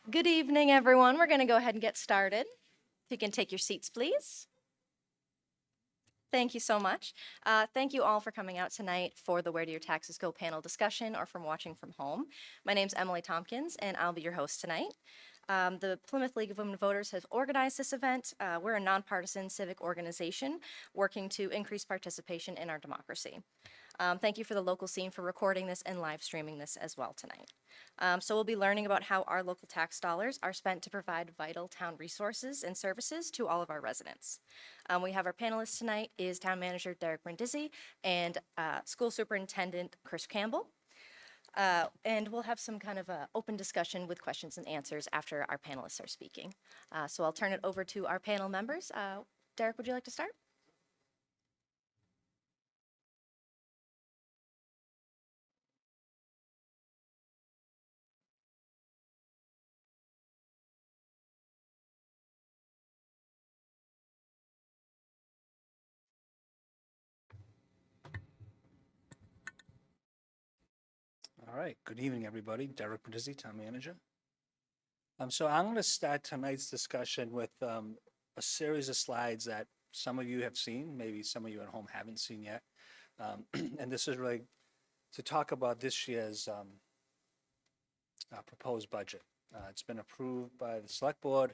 Good evening, everyone. We're going to go ahead and get started. If you can take your seats, please. Thank you so much. Thank you all for coming out tonight for the Where Do Your Taxes Go panel discussion or from watching from home. My name's Emily Tompkins, and I'll be your host tonight. The Plymouth League of Women Voters have organized this event. We're a nonpartisan civic organization working to increase participation in our democracy. Thank you for the local scene for recording this and live streaming this as well tonight. So we'll be learning about how our local tax dollars are spent to provide vital town resources and services to all of our residents. We have our panelists tonight is Town Manager Derek Brindisi and School Superintendent Chris Campbell. And we'll have some kind of open discussion with questions and answers after our panelists are speaking. So I'll turn it over to our panel members. Derek, would you like to start? All right, good evening, everybody. Derek Brindisi, Town Manager. So I'm going to start tonight's discussion with a series of slides that some of you have seen, maybe some of you at home haven't seen yet. And this is really to talk about this year's proposed budget. It's been approved by the Select Board.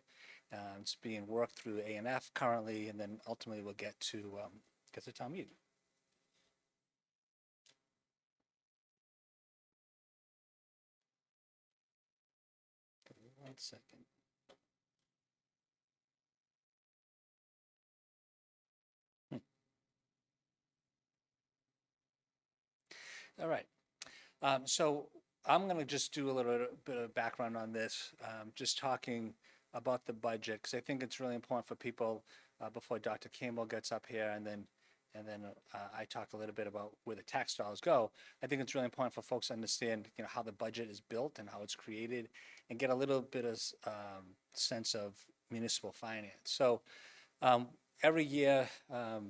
It's being worked through A&F currently, and then ultimately we'll get to town meeting. One second. All right. So I'm going to just do a little bit of background on this, just talking about the budget, because I think it's really important for people before Dr. Campbell gets up here, and then I talk a little bit about where the tax dollars go. I think it's really important for folks to understand, how the budget is built and how it's created, and get a little bit of sense of municipal finance. So every year,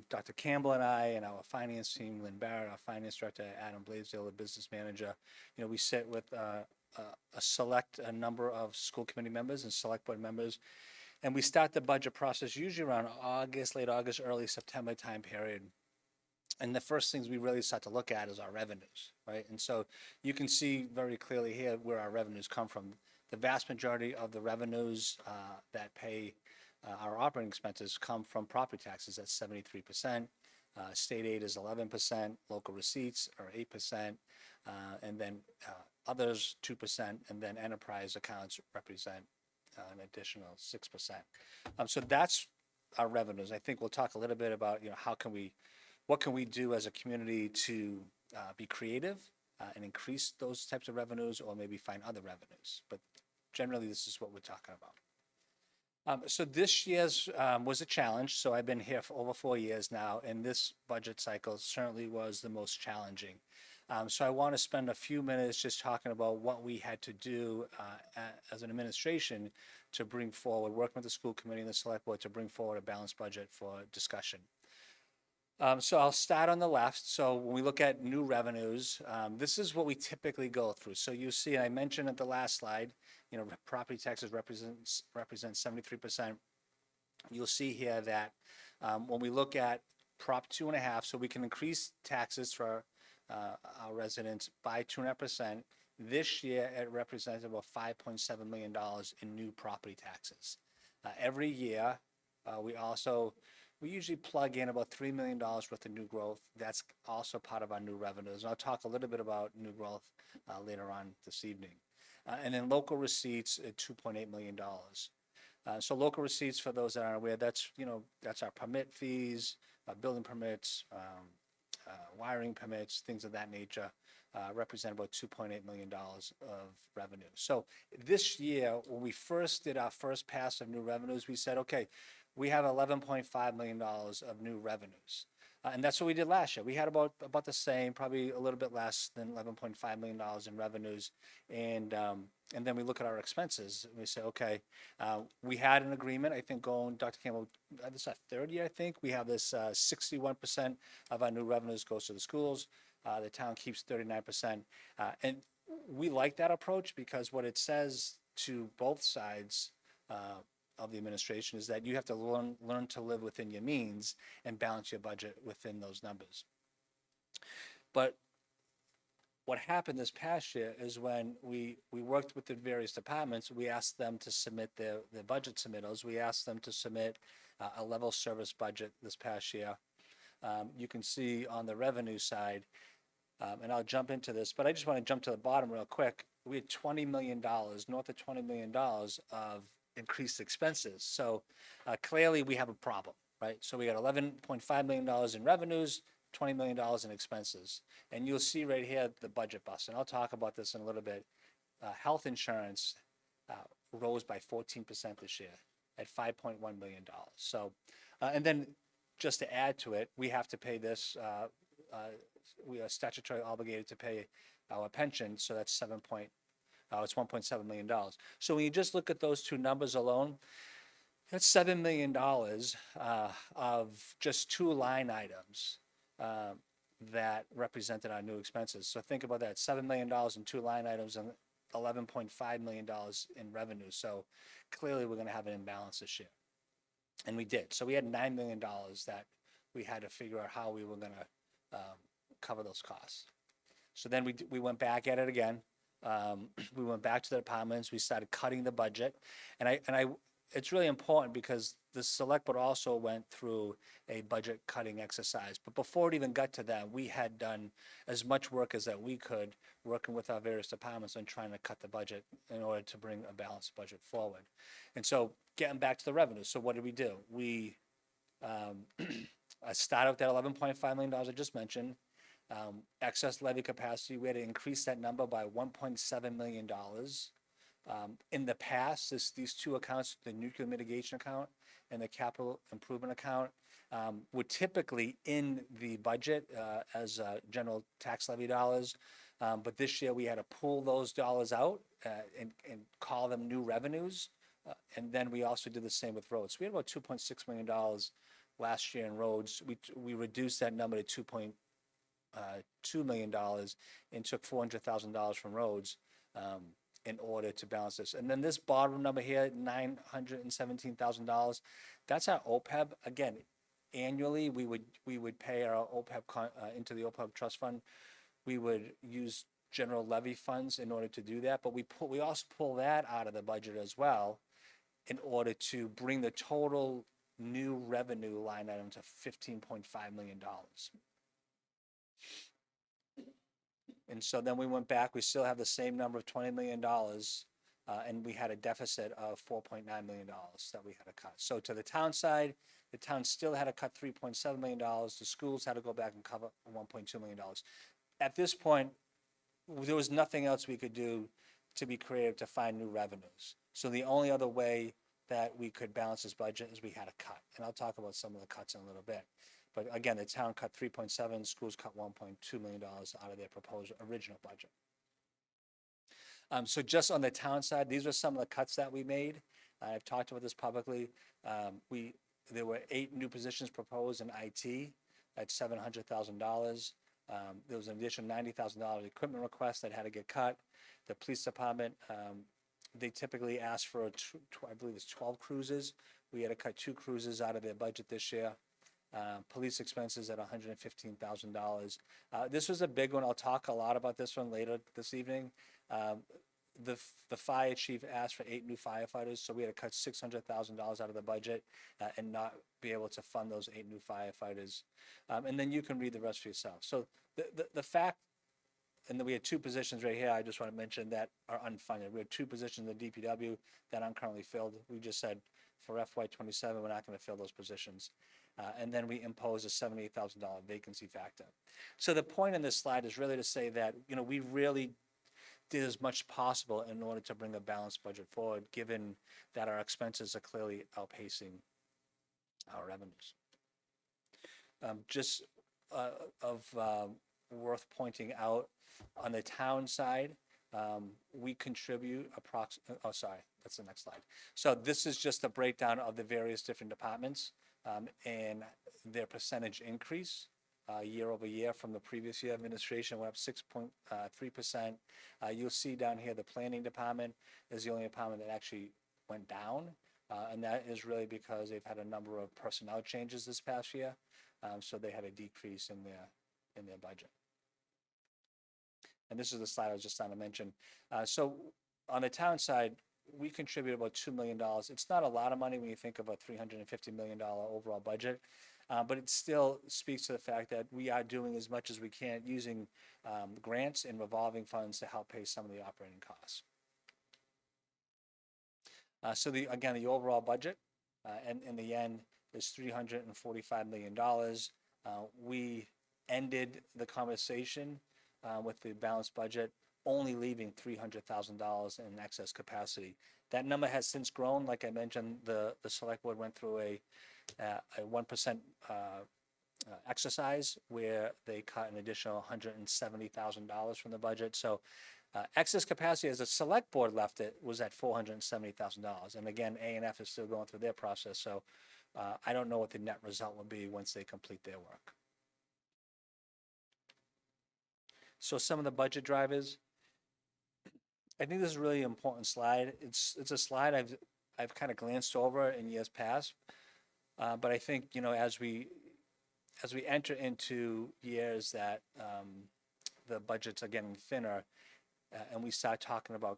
Dr. Campbell and I and our finance team, Lynn Barrett, our finance director, Adam Blaisdell, the business manager, we sit with a number of school committee members and select board members, and we start the budget process usually around late August, early September time period. And the first things we really start to look at is our revenues, right? And so you can see very clearly here where our revenues come from. The vast majority of the revenues that pay our operating expenses come from property taxes. That's 73%. State aid is 11%. Local receipts are 8%. And then others 2%. And then enterprise accounts represent an additional 6%. So that's our revenues. I think we'll talk a little bit about what can we do as a community to be creative and increase those types of revenues, or maybe find other revenues. But generally, this is what we're talking about. So this year's was a challenge. So I've been here for over 4 years now, and this budget cycle certainly was the most challenging. So I want to spend a few minutes just talking about what we had to do as an administration to bring forward, working with the school committee and the select board to bring forward a balanced budget for discussion. So I'll start on the left. So when we look at new revenues, this is what we typically go through. So you see, and I mentioned at the last slide, property taxes represent 73%. You'll see here that when we look at Prop 2.5, so we can increase taxes for our residents by 2.5%. This year, it represents about $5.7 million in new property taxes. Every year, we usually plug in about $3 million worth of new growth. That's also part of our new revenues. And I'll talk a little bit about new growth later on this evening. And then local receipts at $2.8 million. So local receipts, for those that aren't aware, that's our permit fees, building permits, wiring permits, things of that nature, represent about $2.8 million of revenue. So this year, when we first did our first pass of new revenues, we said, okay, we have $11.5 million of new revenues. And that's what we did last year. We had about the same, probably a little bit less than $11.5 million in revenues. And then we look at our expenses and we say, okay, we had an agreement, I think, Dr. Campbell, this is our third year, I think. We have this 61% of our new revenues goes to the schools. The town keeps 39%. And we like that approach because what it says to both sides of the administration is that you have to learn to live within your means and balance your budget within those numbers. But what happened this past year is when we worked with the various departments, we asked them to submit their budget submittals. We asked them to submit a level service budget this past year. You can see on the revenue side, and I'll jump into this, but I just want to jump to the bottom real quick. We had $20 million, north of $20 million of increased expenses. So clearly we have a problem, right? So we got $11.5 million in revenues, $20 million in expenses. And you'll see right here the budget bust. And I'll talk about this in a little bit. Health insurance rose by 14% this year at $5.1 million. So, and then just to add to it, we have to pay this, we are statutorily obligated to pay our pension, so that's it's $1.7 million. So when you just look at those two numbers alone, that's $7 million of just two line items that represented our new expenses. So think about that, $7 million in two line items and $11.5 million in revenue. So clearly we're going to have an imbalance this year. And we did. So we had $9 million that we had to figure out how we were going to cover those costs. So then we went back at it again. We went back to the departments. We started cutting the budget, and it's really important because the select board also went through a budget cutting exercise. But before it even got to that, we had done as much work as that we could, working with our various departments on trying to cut the budget in order to bring a balanced budget forward. And so getting back to the revenue. So what did we do? We started with that $11.5 million I just mentioned. Excess levy capacity, we had to increase that number by $1.7 million. In the past, these two accounts, the nuclear mitigation account and the capital improvement account, were typically in the budget as general tax levy dollars. But this year we had to pull those dollars out and call them new revenues. And then we also did the same with roads. We had about $2.6 million last year in roads. We reduced that number to $2.2 million and took $400,000 from roads in order to balance this. And then this bottom number here, $917,000, that's our OPEB. Again, annually we would pay our OPEB into the OPEB trust fund. We would use general levy funds in order to do that, but we also pull that out of the budget as well in order to bring the total new revenue line item to $15.5 million. And so then we went back, we still have the same number of $20 million, and we had a deficit of $4.9 million that we had to cut. So to the town side, the town still had to cut $3.7 million. The schools had to go back and cover $1.2 million. At this point, there was nothing else we could do to be creative to find new revenues. So the only other way that we could balance this budget is we had to cut. And I'll talk about some of the cuts in a little bit. But again, the town cut 3.7, schools cut $1.2 million out of their proposed original budget. So just on the town side, these are some of the cuts that we made. I've talked about this publicly. There were 8 new positions proposed in IT at $700,000. There was an additional $90,000 equipment request that had to get cut. The police department, they typically ask for, I believe it's 12 cruises. We had to cut 2 cruises out of their budget this year. Police expenses at $115,000. This was a big one. I'll talk a lot about this one later this evening. The fire chief asked for 8 new firefighters, so we had to cut $600,000 out of the budget and not be able to fund those 8 new firefighters. And then you can read the rest for yourself. So the fact, and then we had 2 positions right here I just want to mention that are unfunded. We had 2 positions in the DPW that aren't currently filled. We just said for FY27 we're not going to fill those positions. And then we impose a $78,000 vacancy factor. So the point in this slide is really to say that, we really did as much possible in order to bring a balanced budget forward, given that our expenses are clearly outpacing our revenues. Worth pointing out, on the town side, we contribute that's the next slide. So this is just a breakdown of the various different departments and their percentage increase. year over year from the previous year. Administration went up 6.3%. You'll see down here the planning department is the only department that actually went down, and that is really because they've had a number of personnel changes this past year, so they had a decrease in their budget. And this is the slide I was just trying to mention. So on the town side, we contribute about $2 million. It's not a lot of money when you think of a $350 million overall budget, but it still speaks to the fact that we are doing as much as we can using grants and revolving funds to help pay some of the operating costs. So again, the overall budget, and in the end, is $345 million. We ended the conversation with the balanced budget only leaving $300,000 in excess capacity. That number has since grown. Like I mentioned, the select board went through a 1% exercise where they cut an additional $170,000 from the budget. So excess capacity, as the select board left it, was at $470,000. And again, A&F is still going through their process. So I don't know what the net result will be once they complete their work. So some of the budget drivers. I think this is a really important slide. It's a slide I've kind of glanced over in years past, but I think as we enter into years that the budgets are getting thinner, and we start talking about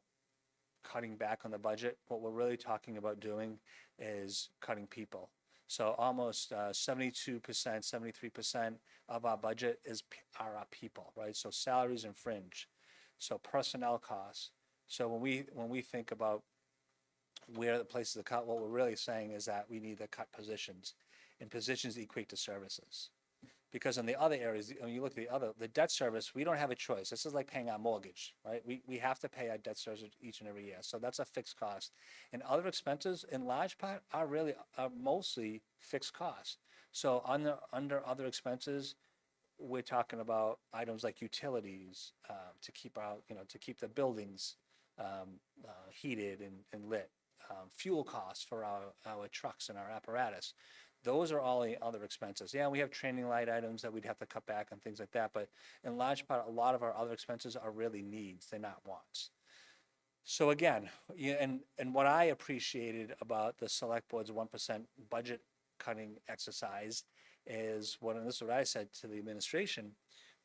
cutting back on the budget, what we're really talking about doing is cutting people. So almost 72%, 73% of our budget are our people, right? So salaries and fringe, so personnel costs. So when we think about where the places to cut, what we're really saying is that we need to cut positions, and positions equate to services. Because in the other areas, when you look at the debt service, we don't have a choice. This is like paying our mortgage, right? We have to pay our debt service each and every year. So that's a fixed cost. And other expenses, in large part, are mostly fixed costs. So under other expenses, we're talking about items like utilities to keep the buildings heated and lit, fuel costs for our trucks and our apparatus. Those are all the other expenses. Yeah, we have training light items that we'd have to cut back and things like that, but in large part, a lot of our other expenses are really needs, they're not wants. So again, and what I appreciated about the select board's 1% budget cutting exercise is and this is what I said to the administration,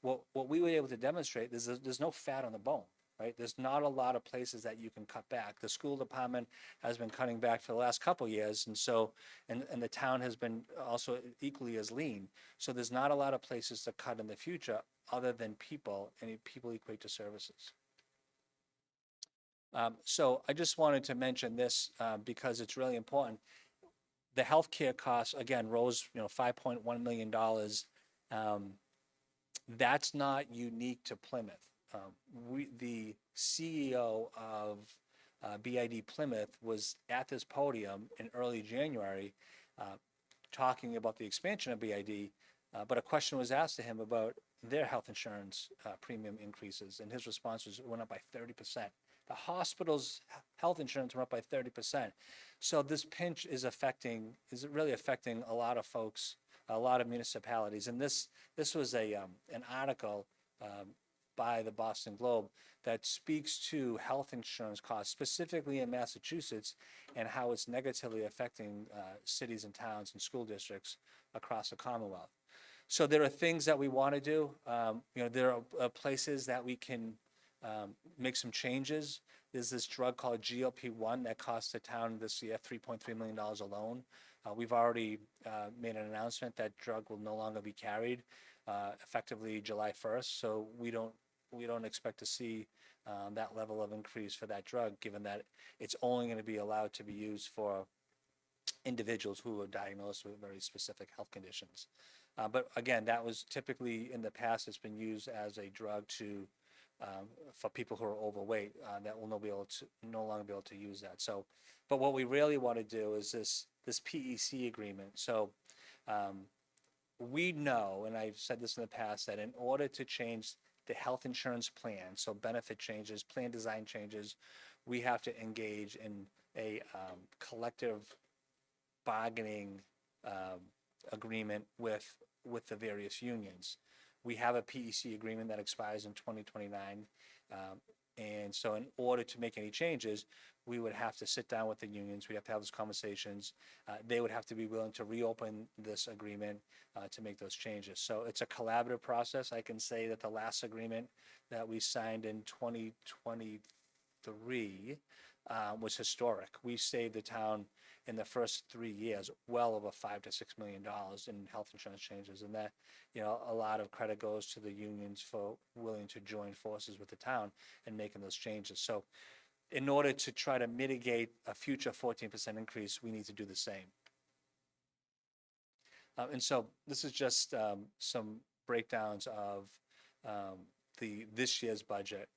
what we were able to demonstrate is there's no fat on the bone. Right? There's not a lot of places that you can cut back. The school department has been cutting back for the last couple of years, and so and the town has been also equally as lean. So there's not a lot of places to cut in the future other than people, and people equate to services. So I just wanted to mention this because it's really important. The healthcare costs again rose, $5.1 million. That's not unique to Plymouth. The CEO of BID Plymouth was at this podium in early January talking about the expansion of BID, but a question was asked to him about their health insurance premium increases, and his response was it went up by 30%. The hospital's health insurance went up by 30%. So this pinch is really affecting a lot of folks, a lot of municipalities, and this was an article by the Boston Globe that speaks to health insurance costs, specifically in Massachusetts, and how it's negatively affecting cities and towns and school districts across the Commonwealth. So there are things that we want to do. There are places that we can make some changes. There's this drug called GLP-1 that costs the town this year $3.3 million alone. We've already made an announcement that drug will no longer be carried effectively July 1st. So we don't expect to see that level of increase for that drug, given that it's only going to be allowed to be used for individuals who are diagnosed with very specific health conditions. But again, that was typically in the past, it's been used as a drug for people who are overweight that will no longer be able to use that. So, but what we really want to do is this PEC agreement. So we know, and I've said this in the past, that in order to change the health insurance plan, so benefit changes, plan design changes, we have to engage in a collective bargaining agreement with with the various unions. We have a PEC agreement that expires in 2029. And so in order to make any changes, we would have to sit down with the unions. We have to have those conversations. They would have to be willing to reopen this agreement to make those changes. So it's a collaborative process. I can say that the last agreement that we signed in 2023 was historic. We saved the town in the first 3 years well over $5 to $6 million in health insurance changes, and that, a lot of credit goes to the unions for willing to join forces with the town and making those changes. So in order to try to mitigate a future 14% increase, we need to do the same. And so this is just some breakdowns of this year's budget.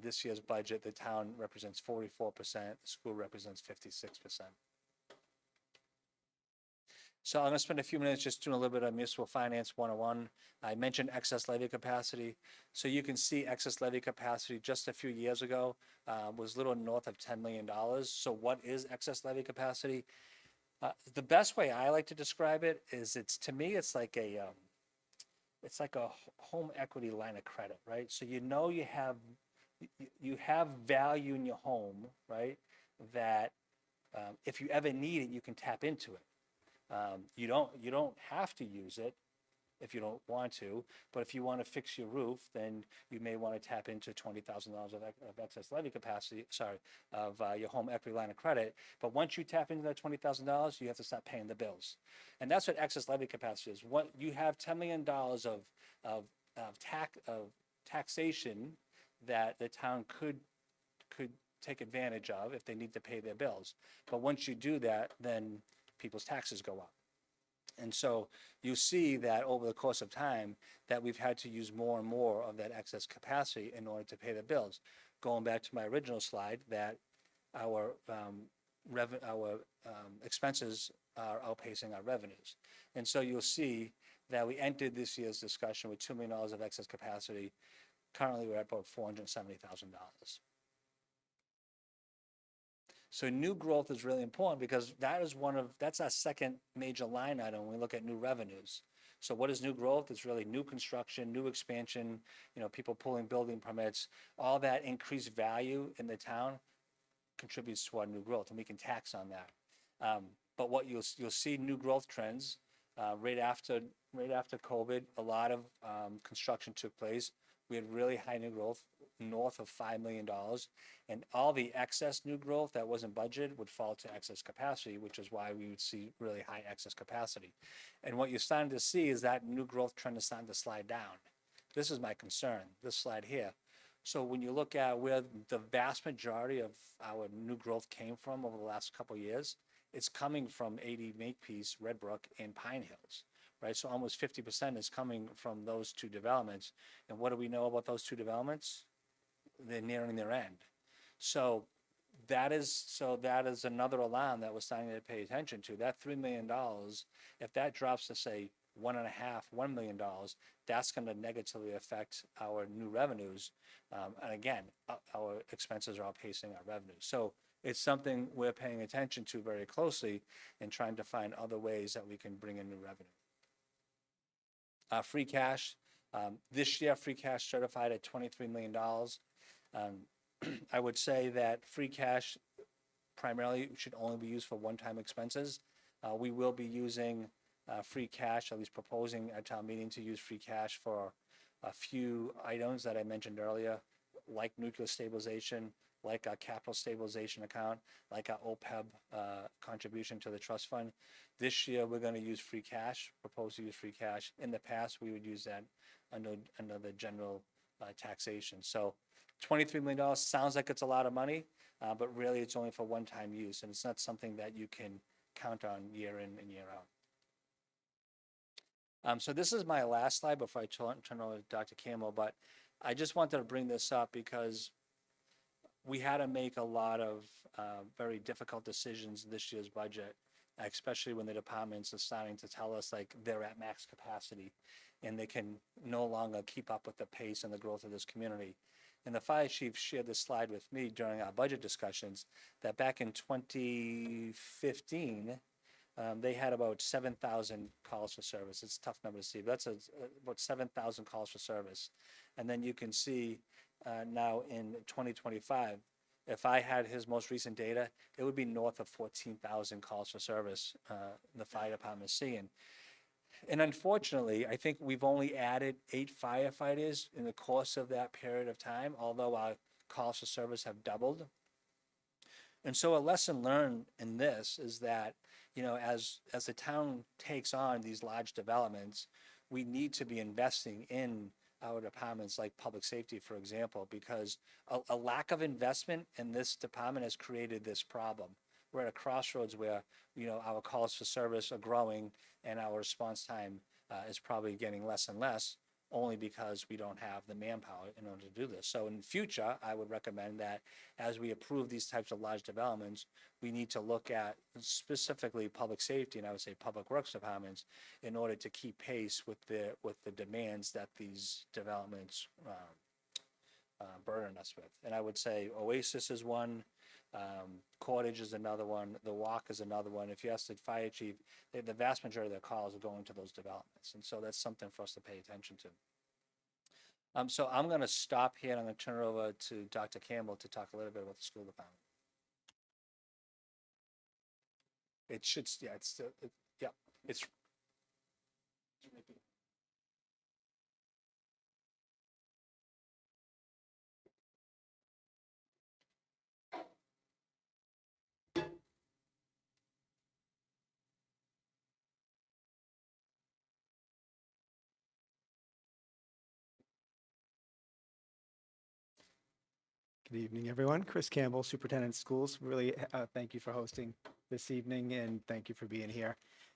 This year's budget, the town represents 44%, the school represents 56%. So I'm going to spend a few minutes just doing a little bit of municipal finance 101. I mentioned excess levy capacity. So you can see excess levy capacity just a few years ago was a little north of $10 million. So what is excess levy capacity? The best way I like to describe it is to me, it's like a home equity line of credit, right? So you have value in your home, right? That if you ever need it, you can tap into it. You don't have to use it if you don't want to, but if you want to fix your roof, then you may want to tap into $20,000 of excess levy capacity, of your home equity line of credit. But once you tap into that $20,000, you have to start paying the bills. And that's what excess levy capacity is. What you have $10 million of taxation that the town could take advantage of if they need to pay their bills. But once you do that, then people's taxes go up. And so you see that over the course of time that we've had to use more and more of that excess capacity in order to pay the bills. Going back to my original slide, that our expenses are outpacing our revenues. And so you'll see that we entered this year's discussion with $2 million of excess capacity. Currently, we're at about $470,000. So new growth is really important because that's our second major line item when we look at new revenues. So what is new growth? It's really new construction, new expansion, people pulling building permits, all that increased value in the town contributes to our new growth, and we can tax on that. But what you'll see new growth trends right after COVID, a lot of construction took place. We had really high new growth, north of $5 million, and all the excess new growth that wasn't budgeted would fall to excess capacity, which is why we would see really high excess capacity. And what you're starting to see is that new growth trend is starting to slide down. This is my concern, this slide here. So when you look at where the vast majority of our new growth came from over the last couple of years, it's coming from 80 Makepeace, Red Brook, and Pine Hills. Right, so almost 50% is coming from those two developments. And what do we know about those two developments? They're nearing their end. So that is another alarm that we're starting to pay attention to. That $3 million, if that drops to say $1 million, that's going to negatively affect our new revenues. And again, our expenses are outpacing our revenues. So it's something we're paying attention to very closely and trying to find other ways that we can bring in new revenue. Free cash, this year free cash certified at $23 million. I would say that free cash primarily should only be used for one-time expenses. We will be using free cash, at least proposing at town meeting to use free cash for a few items that I mentioned earlier, like nuclear stabilization, like our capital stabilization account, like our OPEB contribution to the trust fund. This year, we're going to use free cash, propose to use free cash. In the past, we would use that under the general taxation. So $23 million sounds like it's a lot of money, but really it's only for one-time use, and it's not something that you can count on year in and year out. So this is my last slide before I turn over to Dr. Campbell, but I just wanted to bring this up because we had to make a lot of very difficult decisions in this year's budget, especially when the departments are starting to tell us like they're at max capacity and they can no longer keep up with the pace and the growth of this community. And the fire chief shared this slide with me during our budget discussions that back in 2015, they had about 7,000 calls for service. It's a tough number to see, but that's about 7,000 calls for service. And then you can see now in 2025, if I had his most recent data, it would be north of 14,000 calls for service the fire department is seeing. And unfortunately, I think we've only added 8 firefighters in the course of that period of time, although our calls for service have doubled. And so a lesson learned in this is that, as the town takes on these large developments, we need to be investing in our departments like public safety, for example, because a lack of investment in this department has created this problem. We're at a crossroads where, our calls for service are growing and our response time is probably getting less and less, only because we don't have the manpower in order to do this. So in the future, I would recommend that as we approve these types of large developments, we need to look at specifically public safety, and I would say public works departments, in order to keep pace with the demands that these developments burden us with. And I would say Oasis is one, Cottage is another one, The Walk is another one. If you ask the fire chief, the vast majority of their calls are going to those developments. And so that's something for us to pay attention to. So I'm going to stop here and I'm going to turn it over to Dr. Campbell to talk a little bit about the school department. It should, yeah, it's. Good evening, everyone. Chris Campbell, Superintendent of Schools. Really thank you for hosting this evening and thank you for being here.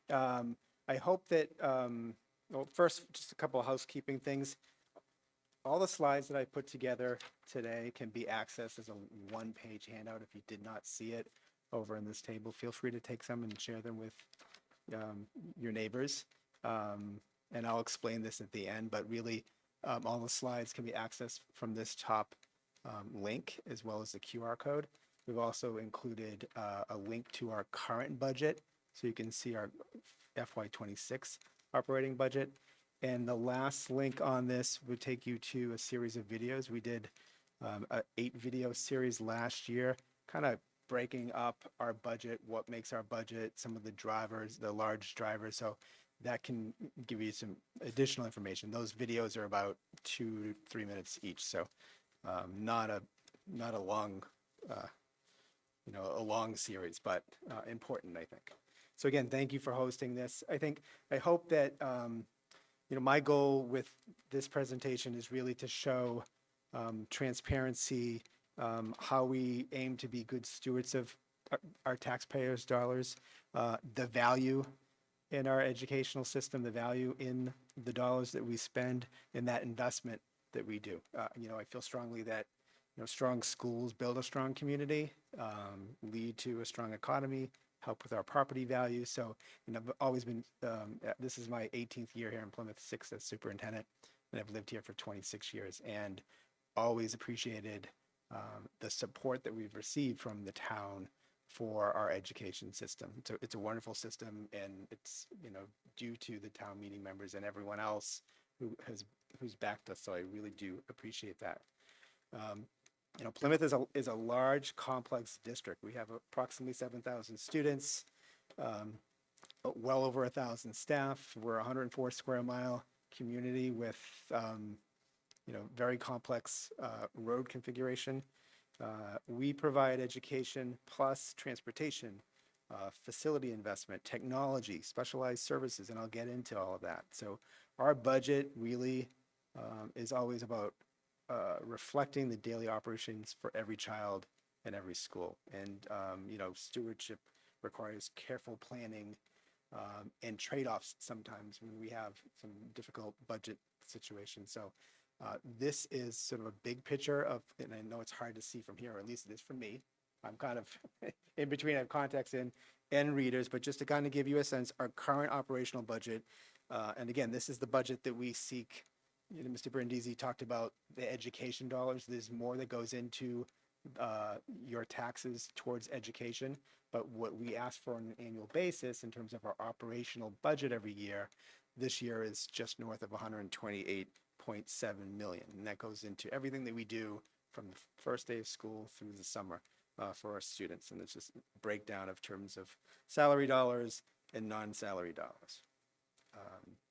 I hope that, well, first, just a couple of housekeeping things. All the slides that I put together today can be accessed as a one-page handout. If you did not see it over in this table, feel free to take some and share them with your neighbors. And I'll explain this at the end, but really all the slides can be accessed from this top link as well as the QR code. We've also included a link to our current budget so you can see our FY26 operating budget. And the last link on this would take you to a series of videos. We did an 8-video series last year, kind of breaking up our budget, what makes our budget, some of the drivers, the large drivers. So that can give you some additional information. Those videos are about 2 to 3 minutes each. So not a long, a long series, but important, I think. So again, thank you for hosting this. I hope that, my goal with this presentation is really to show transparency, how we aim to be good stewards of our taxpayers' dollars, the value in our educational system, the value in the dollars that we spend, and that investment that we do. I feel strongly that strong schools build a strong community, lead to a strong economy, help with our property values. So, I've always been, this is my 18th year here in Plymouth, 6th as superintendent, and I've lived here for 26 years and always appreciated the support that we've received from the town for our education system. So it's a wonderful system, and it's, due to the town meeting members and everyone else who's backed us. So I really do appreciate that. Plymouth is a large, complex district. We have approximately 7,000 students, well over 1,000 staff. We're a 104 square mile community with, very complex road configuration. We provide education plus transportation, facility investment, technology, specialized services, and I'll get into all of that. So our budget really is always about reflecting the daily operations for every child and every school. And, stewardship requires careful planning and trade-offs sometimes when we have some difficult budget situations. So this is sort of a big picture of, and I know it's hard to see from here, or at least it is for me. I'm kind of in between, I have contacts and readers, but just to kind of give you a sense, our current operational budget, and again, this is the budget that we seek. Mr. Brindisi talked about the education dollars. There's more that goes into your taxes towards education, but what we ask for on an annual basis in terms of our operational budget every year, this year is just north of 128.7 million. And that goes into everything that we do from the first day of school through the summer for our students. And it's just a breakdown of terms of salary dollars and non-salary dollars.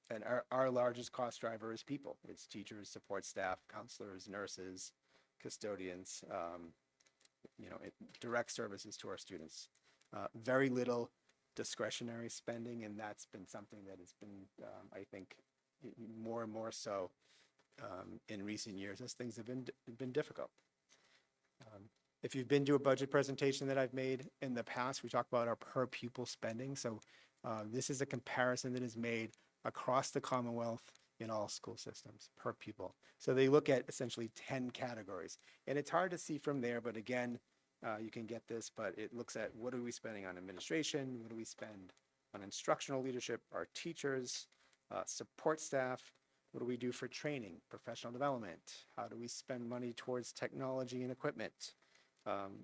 And our largest cost driver is people. It's teachers, support staff, counselors, nurses, custodians, direct services to our students. Very little discretionary spending, and that's been something that has been, I think, more and more so in recent years as things have been difficult. If you've been to a budget presentation that I've made in the past, we talk about our per pupil spending. So this is a comparison that is made across the Commonwealth in all school systems per pupil. So they look at essentially 10 categories. And it's hard to see from there, but again, you can get this, but it looks at what are we spending on administration, what do we spend on instructional leadership, our teachers, support staff, what do we do for training, professional development, how do we spend money towards technology and equipment,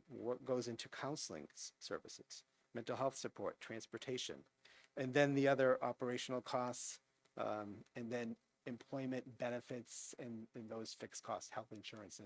what goes into counseling services, mental health support, transportation, and then the other operational costs, and then employment benefits and those fixed costs, health insurance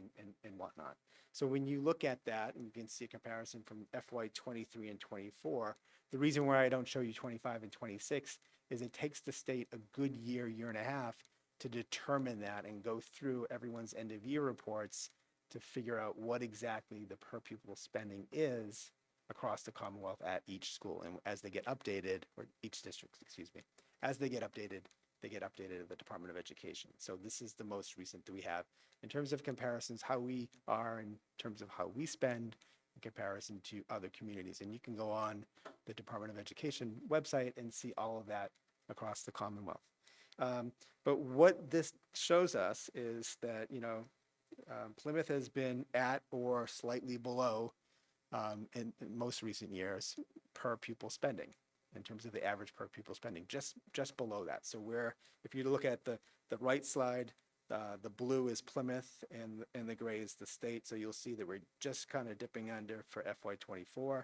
and whatnot. So when you look at that, and you can see a comparison from FY 23 and 24, the reason why I don't show you 25 and 26 is it takes the state a good year, year and a half to determine that and go through everyone's end of year reports to figure out what exactly the per pupil spending is across the Commonwealth at each school. And as they get updated, or each district, excuse me, as they get updated at the Department of Education. So this is the most recent that we have in terms of comparisons, how we are in terms of how we spend in comparison to other communities. And you can go on the Department of Education website and see all of that across the Commonwealth. But what this shows us is that, Plymouth has been at or slightly below in most recent years per pupil spending in terms of the average per pupil spending, just below that. So if you look at the right slide, the blue is Plymouth and the gray is the state. So you'll see that we're just kind of dipping under for FY24.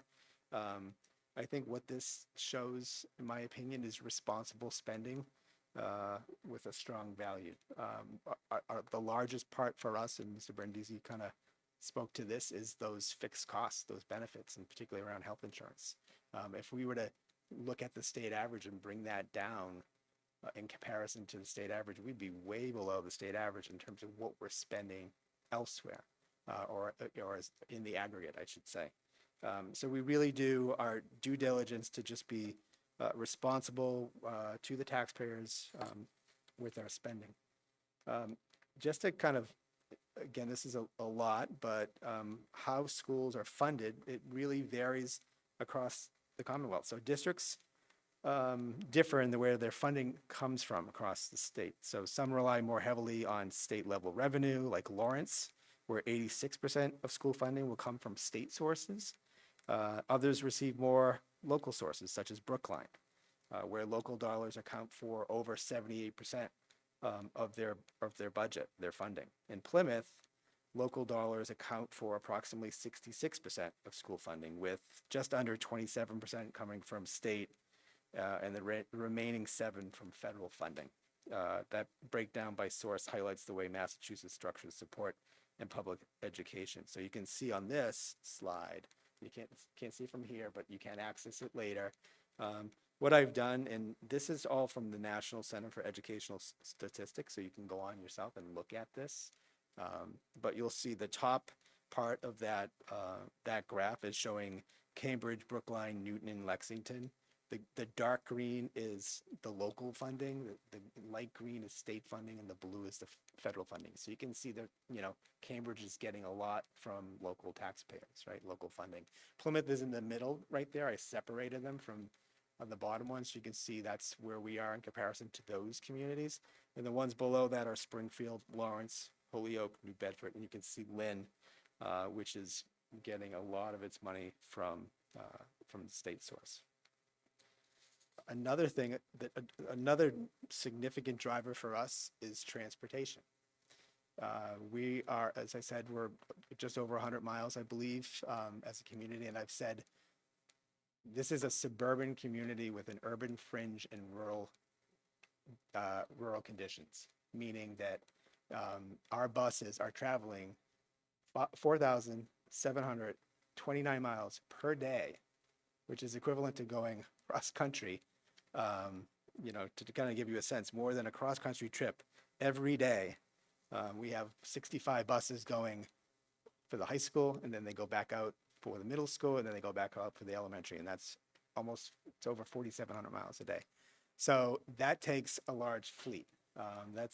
I think what this shows, in my opinion, is responsible spending with a strong value. The largest part for us, and Mr. Brindisi kind of spoke to this, is those fixed costs, those benefits, and particularly around health insurance. If we were to look at the state average and bring that down in comparison to the state average, we'd be way below the state average in terms of what we're spending elsewhere, or in the aggregate, I should say. So we really do our due diligence to just be responsible to the taxpayers with our spending. Just to kind of, again, this is a lot, but how schools are funded, it really varies across the Commonwealth. So districts differ in the way their funding comes from across the state. So some rely more heavily on state level revenue, like Lawrence, where 86% of school funding will come from state sources. Others receive more local sources, such as Brookline, where local dollars account for over 78% of their budget, their funding. In Plymouth, local dollars account for approximately 66% of school funding, with just under 27% coming from state and the remaining 7% from federal funding. That breakdown by source highlights the way Massachusetts structures support in public education. So you can see on this slide, you can't see from here, but you can access it later. What I've done, and this is all from the National Center for Educational Statistics, so you can go on yourself and look at this. But you'll see the top part of that graph is showing Cambridge, Brookline, Newton, and Lexington. The dark green is the local funding, the light green is state funding, and the blue is the federal funding. So you can see that, Cambridge is getting a lot from local taxpayers, right? Local funding. Plymouth is in the middle right there. I separated them from the bottom ones. So you can see that's where we are in comparison to those communities. And the ones below that are Springfield, Lawrence, Holyoke, New Bedford, and you can see Lynn, which is getting a lot of its money from the state source. Another thing, another significant driver for us is transportation. We are, as I said, we're just over 100 miles, I believe, as a community. And I've said this is a suburban community with an urban fringe and rural conditions, meaning that our buses are traveling 4,729 miles per day, which is equivalent to going cross country. To kind of give you a sense, more than a cross country trip every day. We have 65 buses going for the high school, and then they go back out for the middle school, and then they go back out for the elementary, and it's over 4,700 miles a day. So that takes a large fleet. That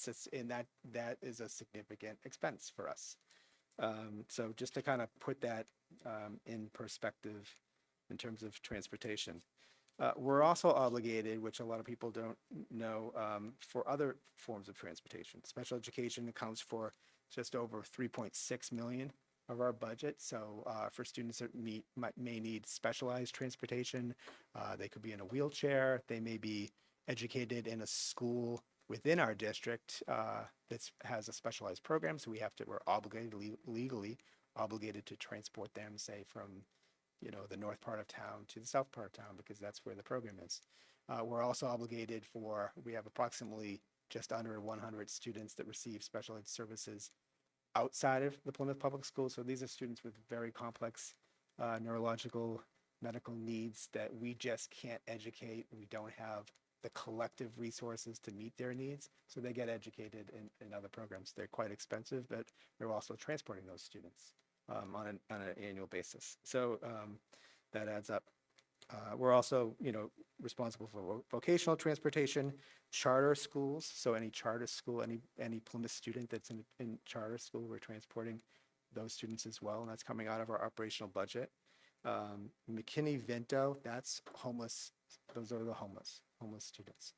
is a significant expense for us. So just to kind of put that in perspective in terms of transportation. We're also obligated, which a lot of people don't know, for other forms of transportation. Special education accounts for just over 3.6 million of our budget. So for students that may need specialized transportation, they could be in a wheelchair, they may be educated in a school within our district that has a specialized program. So we're obligated, legally obligated to transport them, say, from the north part of town to the south part of town, because that's where the program is. We're also obligated we have approximately just under 100 students that receive special ed services outside of the Plymouth Public Schools. So these are students with very complex neurological medical needs that we just can't educate. We don't have the collective resources to meet their needs. So they get educated in other programs. They're quite expensive, but we're also transporting those students on an annual basis. So that adds up. We're also, responsible for vocational transportation, charter schools. So any charter school, any Plymouth student that's in charter school, we're transporting those students as well, and that's coming out of our operational budget. McKinney-Vento, that's homeless. Those are the homeless students.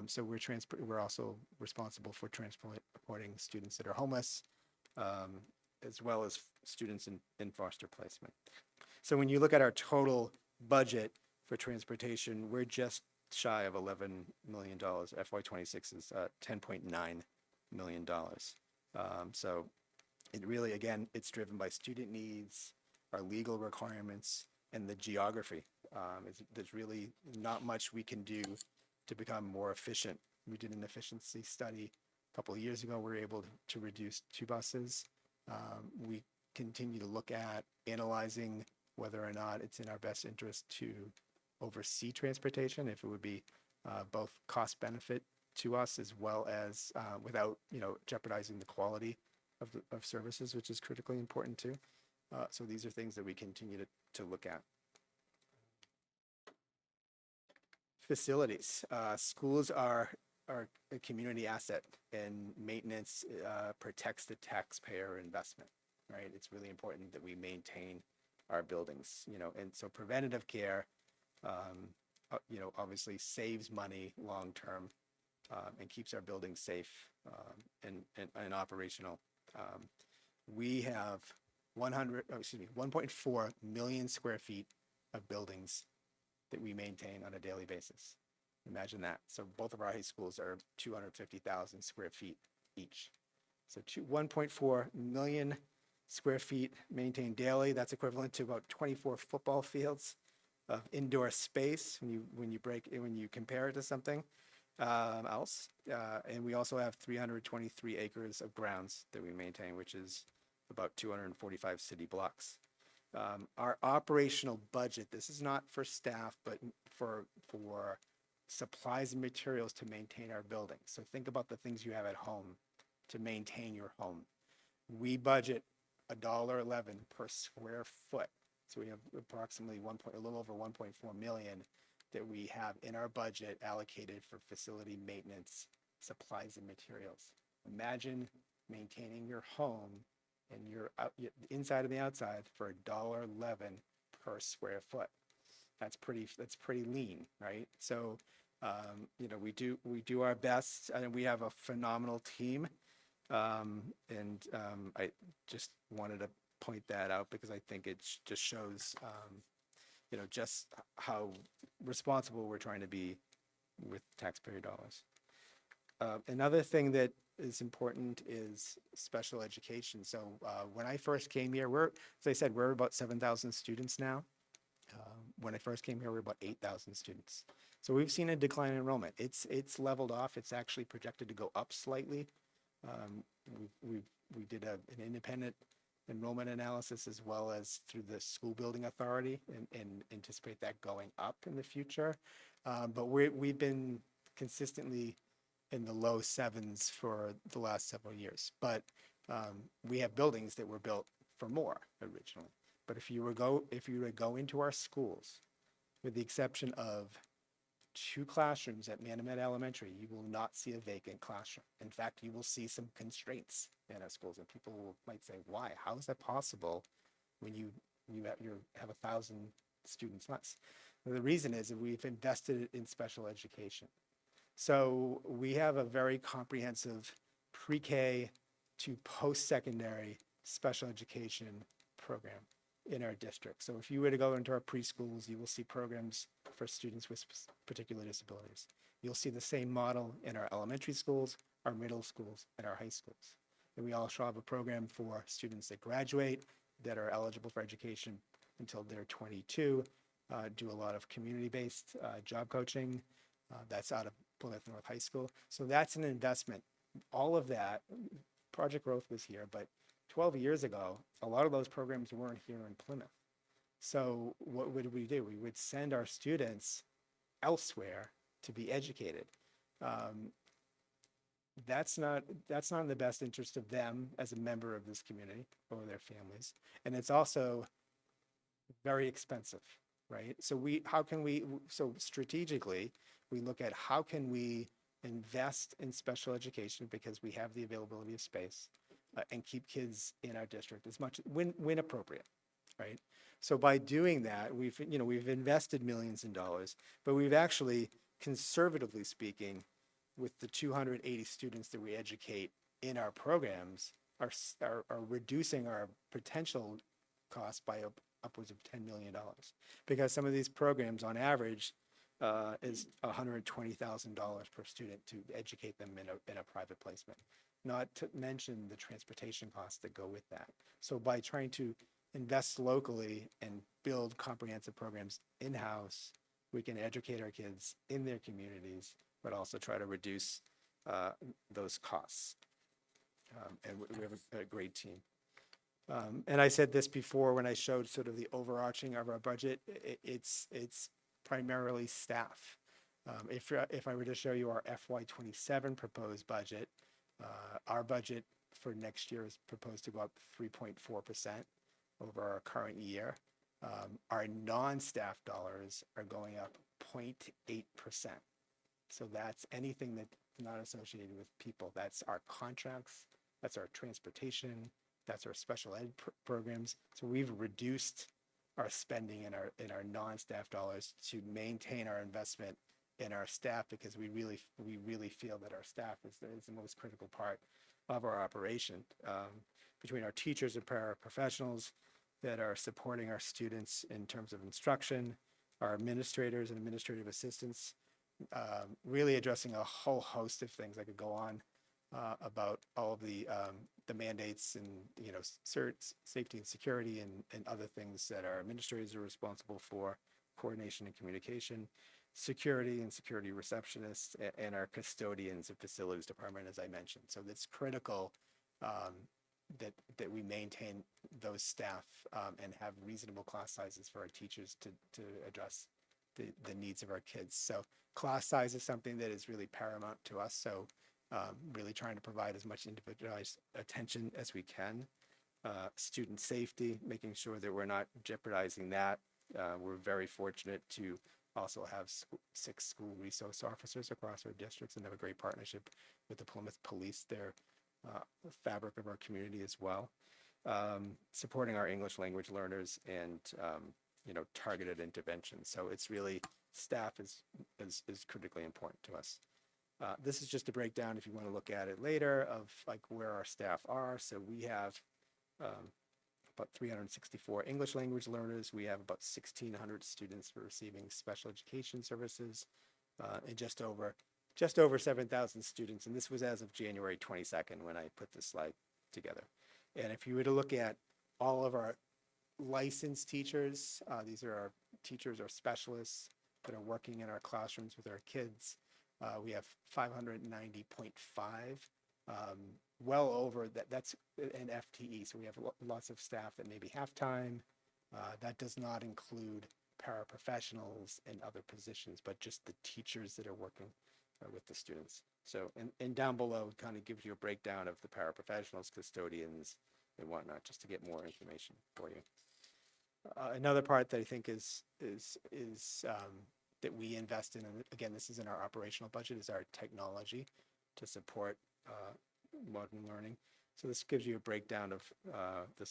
So we're also responsible for transporting students that are homeless, as well as students in foster placement. So when you look at our total budget for transportation, we're just shy of $11 million. FY26 is $10.9 million. So it really, again, it's driven by student needs, our legal requirements, and the geography. There's really not much we can do to become more efficient. We did an efficiency study a couple of years ago. We were able to reduce 2 buses. We continue to look at analyzing whether or not it's in our best interest to oversee transportation, if it would be both cost benefit to us as well as without jeopardizing the quality of services, which is critically important too. So these are things that we continue to look at. Facilities. Schools are a community asset, and maintenance protects the taxpayer investment, right? It's really important that we maintain our buildings, and so preventative care, obviously saves money long term and keeps our buildings safe and operational. We have 1.4 million square feet of buildings that we maintain on a daily basis. Imagine that. So both of our high schools are 250,000 square feet each. So 1.4 million square feet maintained daily. That's equivalent to about 24 football fields of indoor space when you compare it to something else. And we also have 323 acres of grounds that we maintain, which is about 245 city blocks. Our operational budget, this is not for staff, but for supplies and materials to maintain our buildings. So think about the things you have at home to maintain your home. We budget $1.11 per square foot. So we have approximately a little over 1.4 million that we have in our budget allocated for facility maintenance, supplies and materials. Imagine maintaining your home and your inside and the outside for $1.11 per square foot. That's pretty lean, right? So, we do our best, and we have a phenomenal team. I just wanted to point that out because I think it just shows, just how responsible we're trying to be with taxpayer dollars. Another thing that is important is special education. So when I first came here, as I said, we're about 7,000 students now. When I first came here, we were about 8,000 students. So we've seen a decline in enrollment. It's leveled off. It's actually projected to go up slightly. We did an independent enrollment analysis as well as through the school building authority and anticipate that going up in the future. But we've been consistently in the low sevens for the last several years. But we have buildings that were built for more originally. But if you were to go into our schools, with the exception of 2 classrooms at Manomet Elementary, you will not see a vacant classroom. In fact, you will see some constraints in our schools, and people might say, "Why? How is that possible when you have 1,000 students less?" Well, the reason is that we've invested in special education. So we have a very comprehensive pre-K to post-secondary special education program in our district. So if you were to go into our preschools, you will see programs for students with particular disabilities. You'll see the same model in our elementary schools, our middle schools, and our high schools. And we also have a program for students that graduate, that are eligible for education until they're 22, do a lot of community-based job coaching. That's out of Plymouth North High School. So that's an investment. All of that, Project Growth was here, but 12 years ago, a lot of those programs weren't here in Plymouth. So what would we do? We would send our students elsewhere to be educated. That's not in the best interest of them as a member of this community or their families. And it's also very expensive, right? So so strategically, we look at how can we invest in special education because we have the availability of space and keep kids in our district as much when appropriate, right? So by doing that, we've invested millions in dollars, but we've actually, conservatively speaking, with the 280 students that we educate in our programs, are reducing our potential cost by upwards of $10 million, because some of these programs, on average, is $120,000 per student to educate them in a private placement. Not to mention the transportation costs that go with that. So by trying to invest locally and build comprehensive programs in-house, we can educate our kids in their communities, but also try to reduce those costs. And we have a great team. And I said this before when I showed sort of the overarching of our budget. It's primarily staff. If I were to show you our FY27 proposed budget, our budget for next year is proposed to go up 3.4% over our current year. Our non-staff dollars are going up 0.8%. So that's anything that's not associated with people. That's our contracts, that's our transportation, that's our special ed programs. So we've reduced our spending in our non-staff dollars to maintain our investment in our staff, because we really feel that our staff is the most critical part of our operation. Between our teachers and paraprofessionals that are supporting our students in terms of instruction, our administrators and administrative assistants, really addressing a whole host of things. I could go on about all of the mandates and safety and security and other things that our administrators are responsible for, coordination and communication, security and security receptionists, and our custodians and facilities department, as I mentioned. So it's critical that we maintain those staff and have reasonable class sizes for our teachers to address the needs of our kids. So class size is something that is really paramount to us. So really trying to provide as much individualized attention as we can. Student safety, making sure that we're not jeopardizing that. We're very fortunate to also have 6 school resource officers across our districts and have a great partnership with the Plymouth Police. They're the fabric of our community as well. Supporting our English language learners and targeted interventions. So it's really, staff is critically important to us. This is just a breakdown, if you want to look at it later, of like where our staff are. So we have about 364 English language learners. We have about 1,600 students who are receiving special education services, and just over just over 7,000 students, and this was as of January 22nd when I put this slide together. And if you were to look at all of our licensed teachers, these are our teachers or specialists that are working in our classrooms with our kids. We have 590.5, well over that. That's an FTE, so we have lots of staff that maybe half-time. That does not include paraprofessionals and other positions, but just the teachers that are working with the students. So, and down below it kind of gives you a breakdown of the paraprofessionals, custodians, and whatnot, just to get more information for you. Another part that I think is that we invest in, and again, this is in our operational budget, is our technology to support modern learning. So this gives you a breakdown of the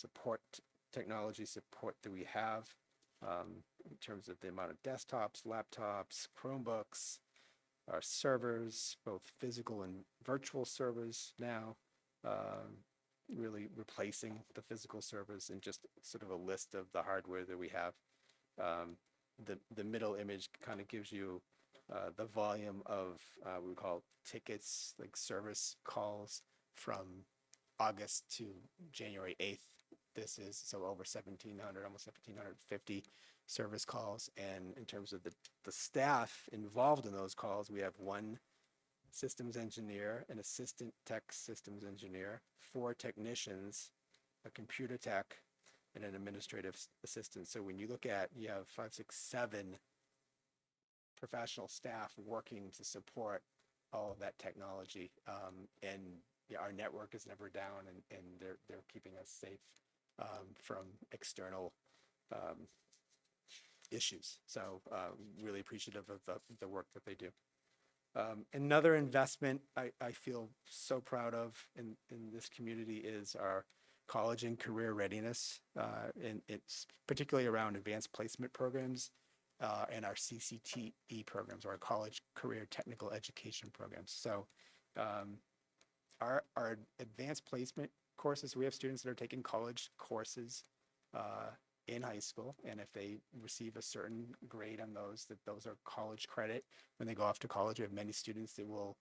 technology support that we have in terms of the amount of desktops, laptops, Chromebooks, our servers, both physical and virtual servers now, really replacing the physical servers, and just sort of a list of the hardware that we have. The middle image kind of gives you the volume of we call tickets, like service calls from August to January 8th. This is so over 1,700, almost 1,750 service calls. And in terms of the staff involved in those calls, we have one systems engineer, an assistant tech systems engineer, 4 technicians, a computer tech, and an administrative assistant. So when you look at, you have 5, 6, 7 professional staff working to support all of that technology. And yeah, our network is never down, and they're keeping us safe from external issues. So really appreciative of the work that they do. Another investment I feel so proud of in this community is our college and career readiness, and it's particularly around advanced placement programs and our CCTE programs, or our college career technical education programs. So our advanced placement courses, we have students that are taking college courses in high school, and if they receive a certain grade on those, those are college credit. When they go off to college, we have many students that will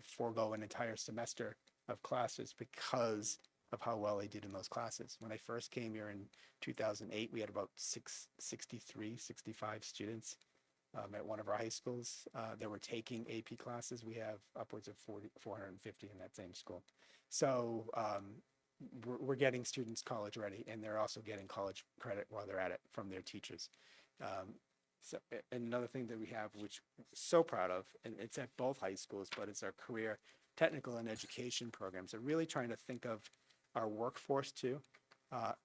forego an entire semester of classes because of how well they did in those classes. When I first came here in 2008, we had about 65 students at one of our high schools that were taking AP classes. We have upwards of 450 in that same school. So we're getting students college ready, and they're also getting college credit while they're at it from their teachers. So another thing that we have, which we're so proud of, and it's at both high schools, but it's our career technical and education programs. They're really trying to think of our workforce too.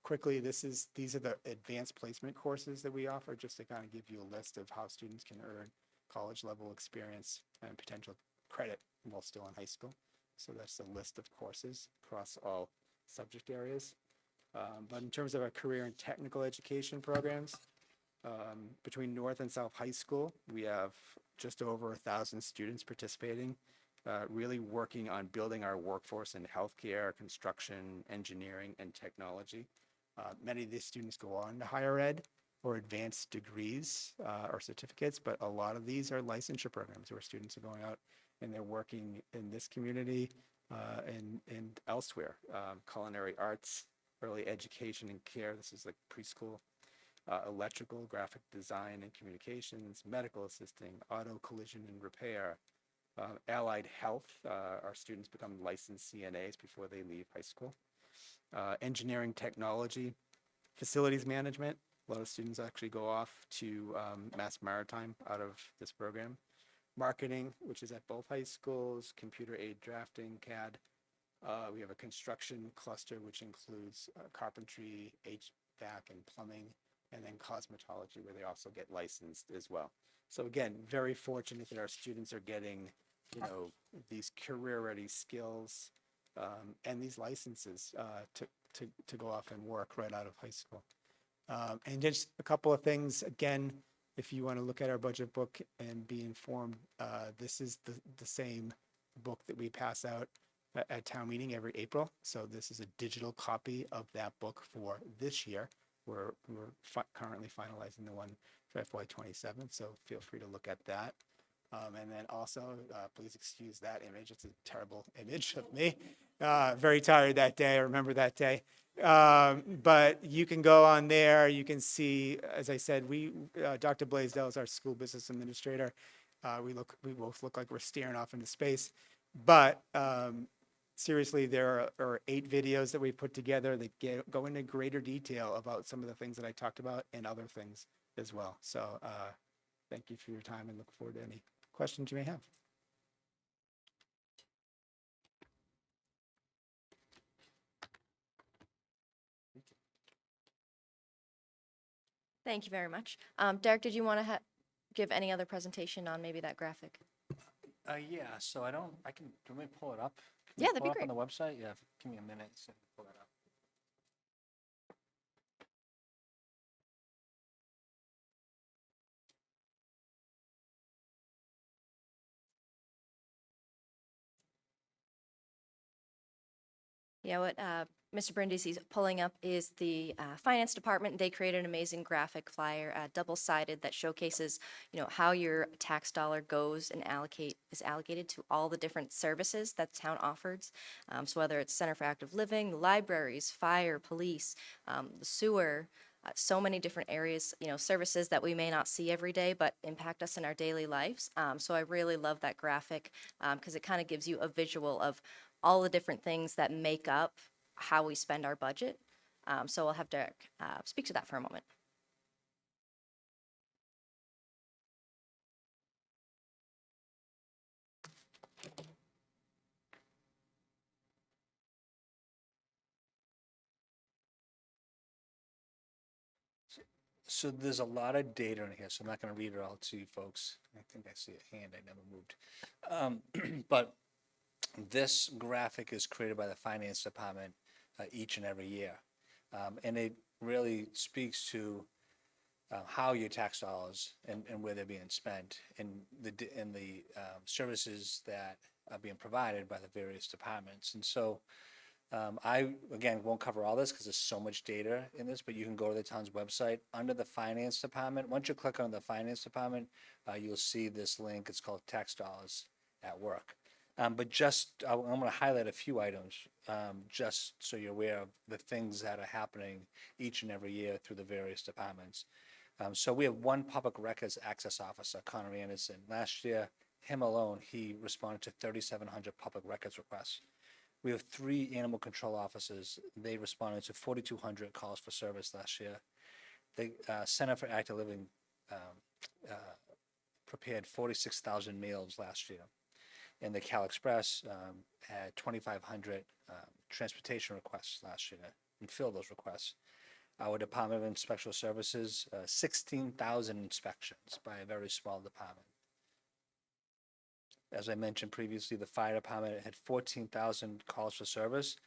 Quickly, these are the advanced placement courses that we offer, just to kind of give you a list of how students can earn college level experience and potential credit while still in high school. So that's a list of courses across all subject areas. But in terms of our career and technical education programs, between North and South High School, we have just over 1,000 students participating, really working on building our workforce in healthcare, construction, engineering, and technology. Many of these students go on to higher ed or advanced degrees or certificates, but a lot of these are licensure programs where students are going out and they're working in this community and elsewhere. Culinary arts, early education and care, this is like preschool, electrical, graphic design and communications, medical assisting, auto collision and repair, allied health, our students become licensed CNAs before they leave high school, engineering technology, facilities management. A lot of students actually go off to Mass Maritime out of this program. Marketing, which is at both high schools, computer aid drafting, CAD. We have a construction cluster, which includes carpentry, HVAC, and plumbing, and then cosmetology, where they also get licensed as well. So again, very fortunate that our students are getting, these career-ready skills and these licenses to go off and work right out of high school. And just a couple of things, again, if you want to look at our budget book and be informed, this is the same book that we pass out at town meeting every April. So this is a digital copy of that book for this year. We're currently finalizing the one for FY27, so feel free to look at that. And then also, please excuse that image. It's a terrible image of me. Very tired that day. I remember that day. But you can go on there. You can see, as I said, Dr. Blaisdell is our school business administrator. We both look like we're staring off into space. But seriously, there are 8 videos that we put together that go into greater detail about some of the things that I talked about and other things as well. So thank you for your time and look forward to any questions you may have. Thank you very much. Derek, did you want to give any other presentation on maybe that graphic? Yeah, so can we pull it up? Can Yeah, we that'd pull be it up on the website? Yeah, give me a minute so I can pull that up. Yeah, what Mr. Brindisi is pulling up is the finance department. They created an amazing graphic flyer, double-sided, that showcases, how your tax dollar goes and is allocated to all the different services that the town offers. So whether it's Center for Active Living, the libraries, fire, police, the sewer, so many different areas, services that we may not see every day, but impact us in our daily lives. So I really love that graphic because it kind of gives you a visual of all the different things that make up how we spend our budget. So I'll have Derek speak to that for a moment. So there's a lot of data in here, so I'm not going to read it all to you folks. I think I see a hand I never moved. But this graphic is created by the finance department each and every year. And it really speaks to how your tax dollars and where they're being spent and the services that are being provided by the various departments. And so I, again, won't cover all this because there's so much data in this, but you can go to the town's website under the finance department. Once you click on the finance department, you'll see this link. It's called Tax Dollars at Work. But I'm going to highlight a few items just so you're aware of the things that are happening each and every year through the various departments. So we have one public records access officer, Connor Anderson. Last year, him alone, he responded to 3,700 public records requests. We have 3 animal control officers. They responded to 4,200 calls for service last year. The Center for Active Living prepared 46,000 meals last year. And the Cal Express had 2,500 transportation requests last year and filled those requests. Our Department of Inspection Services, 16,000 inspections by a very small department. As I mentioned previously, the fire department had 14,000 calls for service,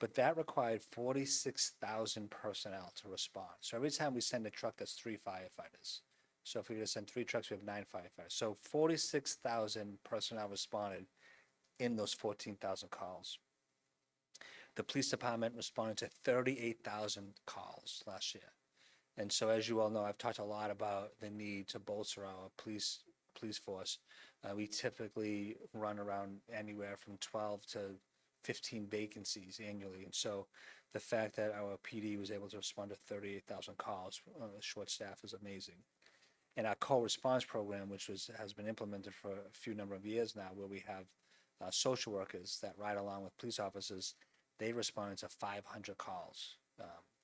but that required 46,000 personnel to respond. So every time we send a truck, that's 3 firefighters. So if we were to send 3 trucks, we have 9 firefighters. So 46,000 personnel responded in those 14,000 calls. The police department responded to 38,000 calls last year. And so as you all know, I've talked a lot about the need to bolster our police force. We typically run around anywhere from 12 to 15 vacancies annually. And so the fact that our PD was able to respond to 38,000 calls on a short staff is amazing. And our co-response program, which has been implemented for a few number of years now, where we have social workers that ride along with police officers, they responded to 500 calls,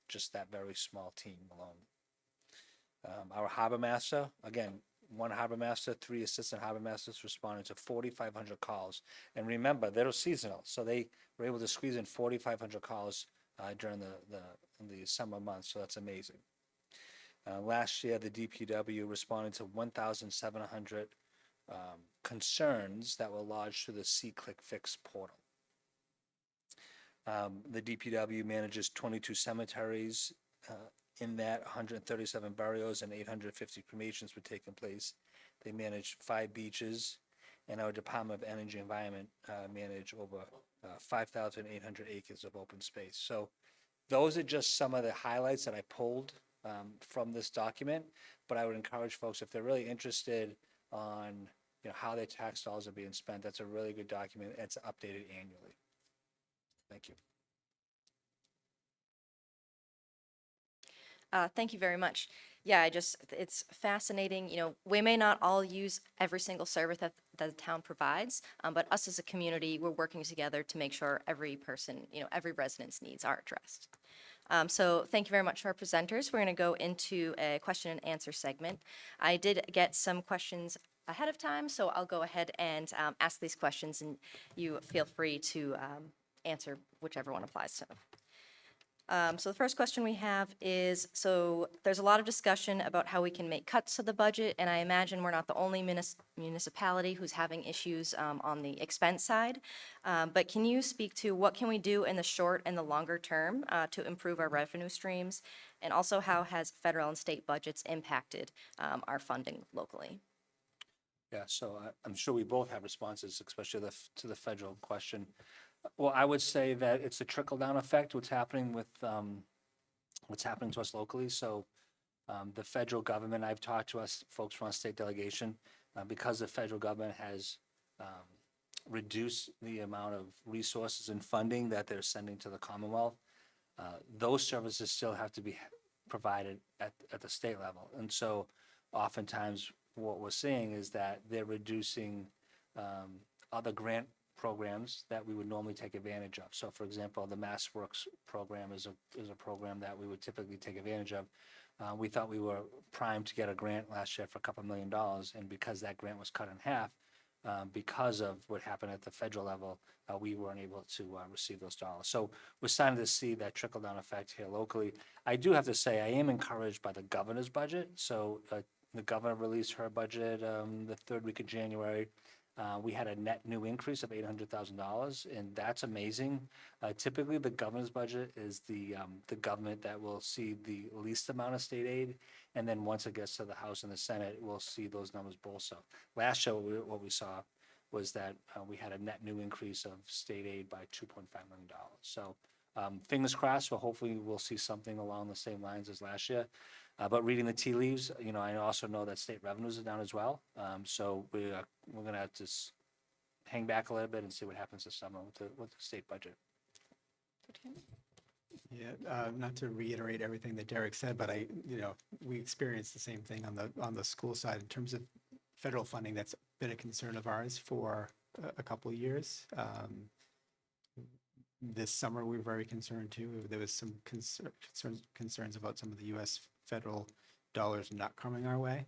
just that very small team alone. Our harbor master, again, 1 harbor master, 3 assistant harbor masters responded to 4,500 calls. And remember, they're seasonal, so they were able to squeeze in 4,500 calls during the summer months, so that's amazing. Last year, the DPW responded to 1,700 concerns that were lodged through the See-Click-Fix portal. The DPW manages 22 cemeteries. In that, 137 burials and 850 cremations were taking place. They manage 5 beaches, and our Department of Energy and Environment manage over 5,800 acres of open space. So those are just some of the highlights that I pulled from this document, but I would encourage folks, if they're really interested on how their tax dollars are being spent. That's a really good document. It's updated annually. Thank you. Thank you very much. Yeah, it's fascinating. We may not all use every single service that the town provides, but us as a community, we're working together to make sure every person, every resident's needs are addressed. So thank you very much to our presenters. We're going to go into a question and answer segment. I did get some questions ahead of time, so I'll go ahead and ask these questions, and you feel free to answer whichever one applies to. So the first question we have is, so there's a lot of discussion about how we can make cuts to the budget, and I imagine we're not the only municipality who's having issues on the expense side. But can you speak to what can we do in the short and the longer term to improve our revenue streams? And also, how has federal and state budgets impacted our funding locally? Yeah, so I'm sure we both have responses, especially to the federal question. Well, I would say that it's a trickle-down effect, what's happening to us locally. So the federal government, I've talked to us folks from our state delegation, because the federal government has reduced the amount of resources and funding that they're sending to the Commonwealth, those services still have to be provided at the state level. And so oftentimes what we're seeing is that they're reducing other grant programs that we would normally take advantage of. So for example, the Mass Works program is a program that we would typically take advantage of. We thought we were primed to get a grant last year for $2 million, and because that grant was cut in half, because of what happened at the federal level, we weren't able to receive those dollars. So we're starting to see that trickle-down effect here locally. I do have to say I am encouraged by the governor's budget. So the governor released her budget the third week of January. We had a net new increase of $800,000, and that's amazing. Typically, the governor's budget is the government that will see the least amount of state aid, and then once it gets to the House and the Senate, we'll see those numbers bolster. Last year, what we saw was that we had a net new increase of state aid by $2.5 million. So fingers crossed, well, hopefully we'll see something along the same lines as last year. But reading the tea leaves, I also know that state revenues are down as well. So we're going to have to hang back a little bit and see what happens this summer with the state budget. Yeah, not to reiterate everything that Derek said, but we experienced the same thing on the school side in terms of federal funding. That's been a concern of ours for a couple of years. This summer, we were very concerned too. There was some concerns about some of the U.S. federal dollars not coming our way.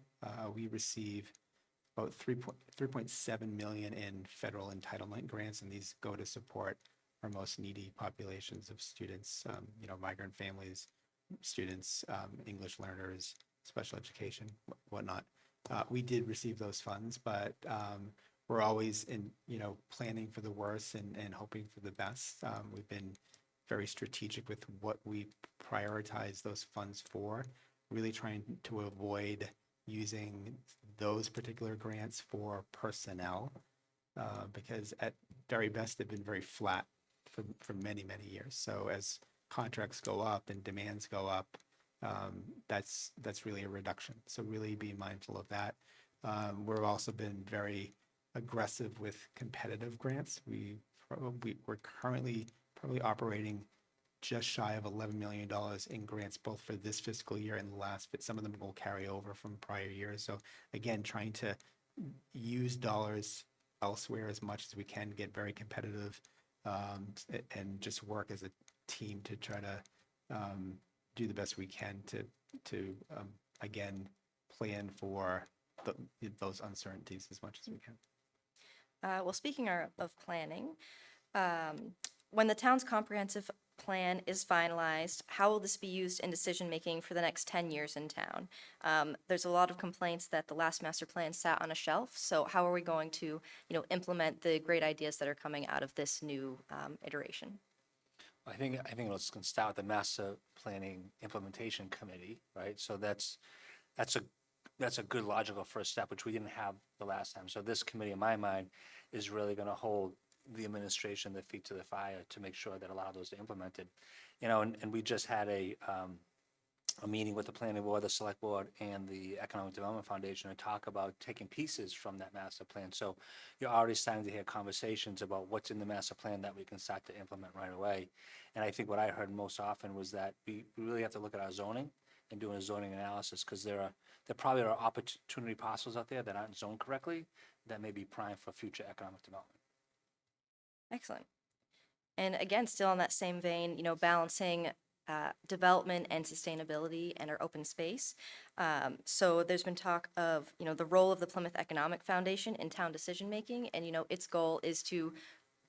We receive about $3.7 million in federal entitlement grants, and these go to support our most needy populations of students, migrant families, students, English learners, special education, whatnot. We did receive those funds, but we're always planning for the worst and hoping for the best. We've been very strategic with what we prioritize those funds for, really trying to avoid using those particular grants for personnel, because at very best, they've been very flat for many, many years. So as contracts go up and demands go up, that's really a reduction. So really be mindful of that. We've also been very aggressive with competitive grants. We're currently probably operating just shy of $11 million in grants, both for this fiscal year and the last. But some of them will carry over from prior years. So again, trying to use dollars elsewhere as much as we can, get very competitive, and just work as a team to try to do the best we can to again plan for those uncertainties as much as we can. Well, speaking of planning, when the town's comprehensive plan is finalized, how will this be used in decision-making for the next 10 years in town? There's a lot of complaints that the last master plan sat on a shelf, so how are we going to, implement the great ideas that are coming out of this new iteration? I think it's going to start with the Master Planning Implementation Committee, right? So that's a good logical first step, which we didn't have the last time. So this committee, in my mind, is really going to hold the administration their feet to the fire to make sure that a lot of those are implemented. And we just had a a meeting with the planning board, the select board, and the Economic Development Foundation to talk about taking pieces from that master plan. So you're already starting to hear conversations about what's in the master plan that we can start to implement right away. And I think what I heard most often was that we really have to look at our zoning and doing a zoning analysis, because there probably are opportunity parcels out there that aren't zoned correctly that may be prime for future economic development. Excellent. And again, still in that same vein, balancing development and sustainability and our open space. So there's been talk of, the role of the Plymouth Economic Foundation in town decision-making, and, its goal is to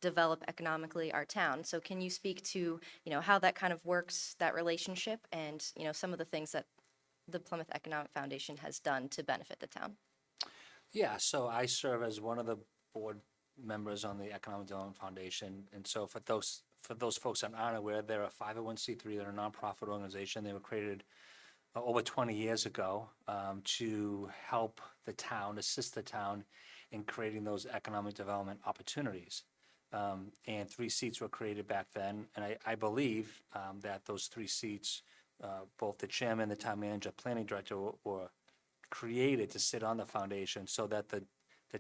develop economically our town. So can you speak to, how that kind of works, that relationship, and, some of the things that the Plymouth Economic Foundation has done to benefit the town? Yeah, so I serve as one of the board members on the Economic Development Foundation, and so for those folks that aren't aware, they're a 501c3, they're a nonprofit organization. They were created over 20 years ago to help the town, assist the town in creating those economic development opportunities. And 3 seats were created back then, and I believe that those 3 seats, both the chairman, the town manager, planning director, were created to sit on the foundation so that the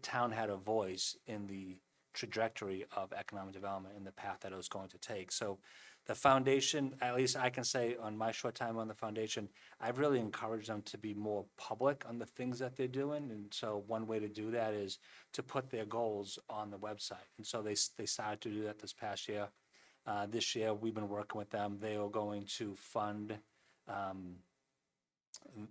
town had a voice in the trajectory of economic development and the path that it was going to take. So the foundation, at least I can say on my short time on the foundation, I've really encouraged them to be more public on the things that they're doing. And so one way to do that is to put their goals on the website. And so they started to do that this past year. This year, we've been working with them. They are going to fund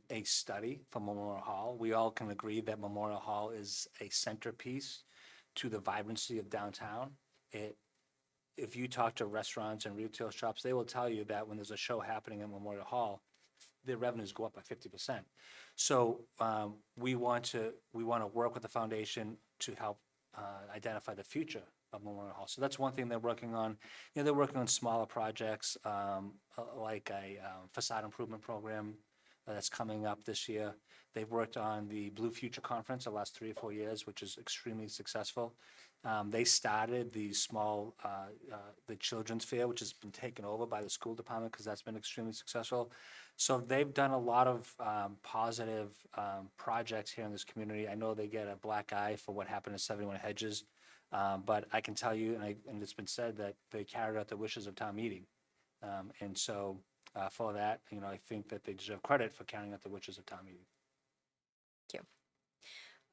a study for Memorial Hall. We all can agree that Memorial Hall is a centerpiece to the vibrancy of downtown. If you talk to restaurants and retail shops, they will tell you that when there's a show happening at Memorial Hall, their revenues go up by 50%. So we want to work with the foundation to help identify the future of Memorial Hall. So that's one thing they're working on. They're working on smaller projects like a facade improvement program that's coming up this year. They've worked on the Blue Future Conference the last 3 or 4 years, which is extremely successful. They started the the Children's Fair, which has been taken over by the school department because that's been extremely successful. So they've done a lot of positive projects here in this community. I know they get a black eye for what happened at 71 Hedges, but I can tell you, and it's been said, that they carried out the wishes of town meeting. And so for that, I think that they deserve credit for carrying out the wishes of town meeting. Thank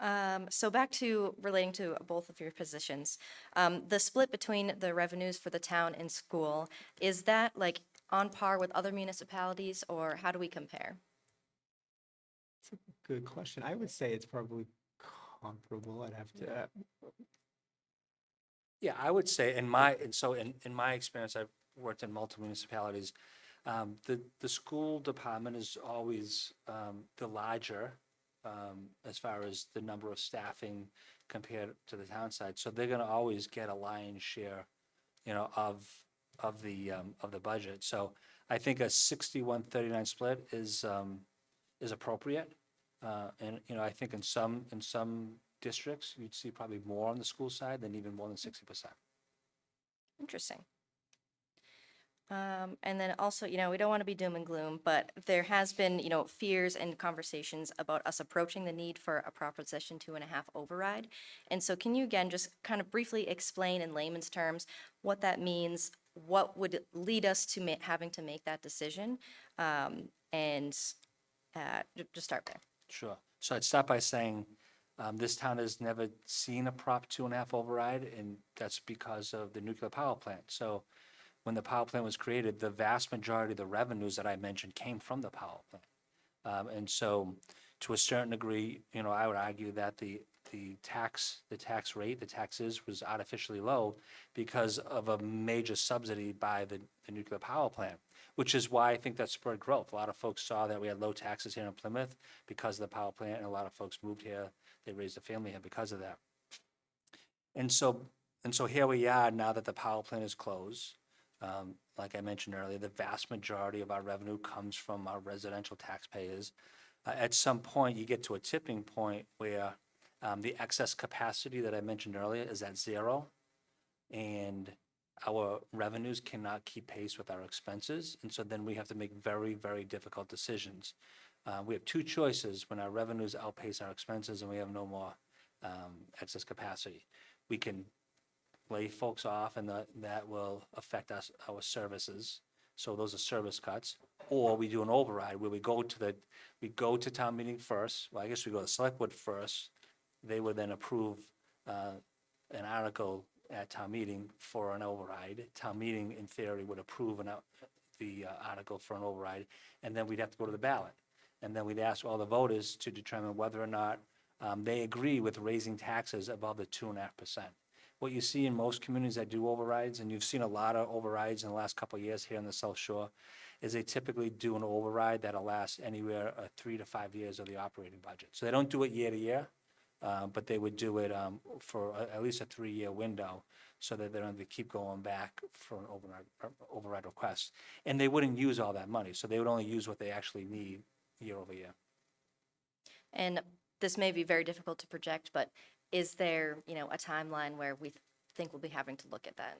you. So back to relating to both of your positions, the split between the revenues for the town and school, is that like on par with other municipalities, or how do we compare? That's a good question. I would say it's probably comparable. I'd have to. Yeah, I would say in my experience, I've worked in multiple municipalities. The school department is always the larger as far as the number of staffing compared to the town side. So they're going to always get a lion's share, of the budget. So I think a 61-39 split is appropriate. And I think in some districts you'd see probably more on the school side than even more than 60%. Interesting. And then also, we don't want to be doom and gloom, but there has been, fears and conversations about us approaching the need for a Proposition 2.5 override. And so can you again just kind of briefly explain in layman's terms what that means, what would lead us to having to make that decision, and just start there. Sure. So I'd start by saying this town has never seen a Prop 2.5 override, and that's because of the nuclear power plant. So when the power plant was created, the vast majority of the revenues that I mentioned came from the power plant. And so to a certain degree, I would argue that the tax rate, the taxes was artificially low because of a major subsidy by the nuclear power plant, which is why I think that spurred growth. A lot of folks saw that we had low taxes here in Plymouth because of the power plant, and a lot of folks moved here. They raised a family here because of that. And so here we are now that the power plant is closed. Like I mentioned earlier, the vast majority of our revenue comes from our residential taxpayers. At some point, you get to a tipping point where the excess capacity that I mentioned earlier is at 0, and our revenues cannot keep pace with our expenses, and so then we have to make very, very difficult decisions. We have two choices when our revenues outpace our expenses and we have no more excess capacity. We can lay folks off, and that will affect our services. So those are service cuts. Or we do an override where we go to town meeting first. Well, I guess we go to the select board first. They would then approve an article at town meeting for an override. Town meeting, in theory, would approve the article for an override, and then we'd have to go to the ballot. And then we'd ask all the voters to determine whether or not they agree with raising taxes above the 2.5%. What you see in most communities that do overrides, and you've seen a lot of overrides in the last couple of years here in the South Shore, is they typically do an override that'll last anywhere 3 to 5 years of the operating budget. So they don't do it year to year, but they would do it for at least a 3-year window, so that they don't have to keep going back for an override request. And they wouldn't use all that money, so they would only use what they actually need year over year. And this may be very difficult to project, but is there, a timeline where we think we'll be having to look at that?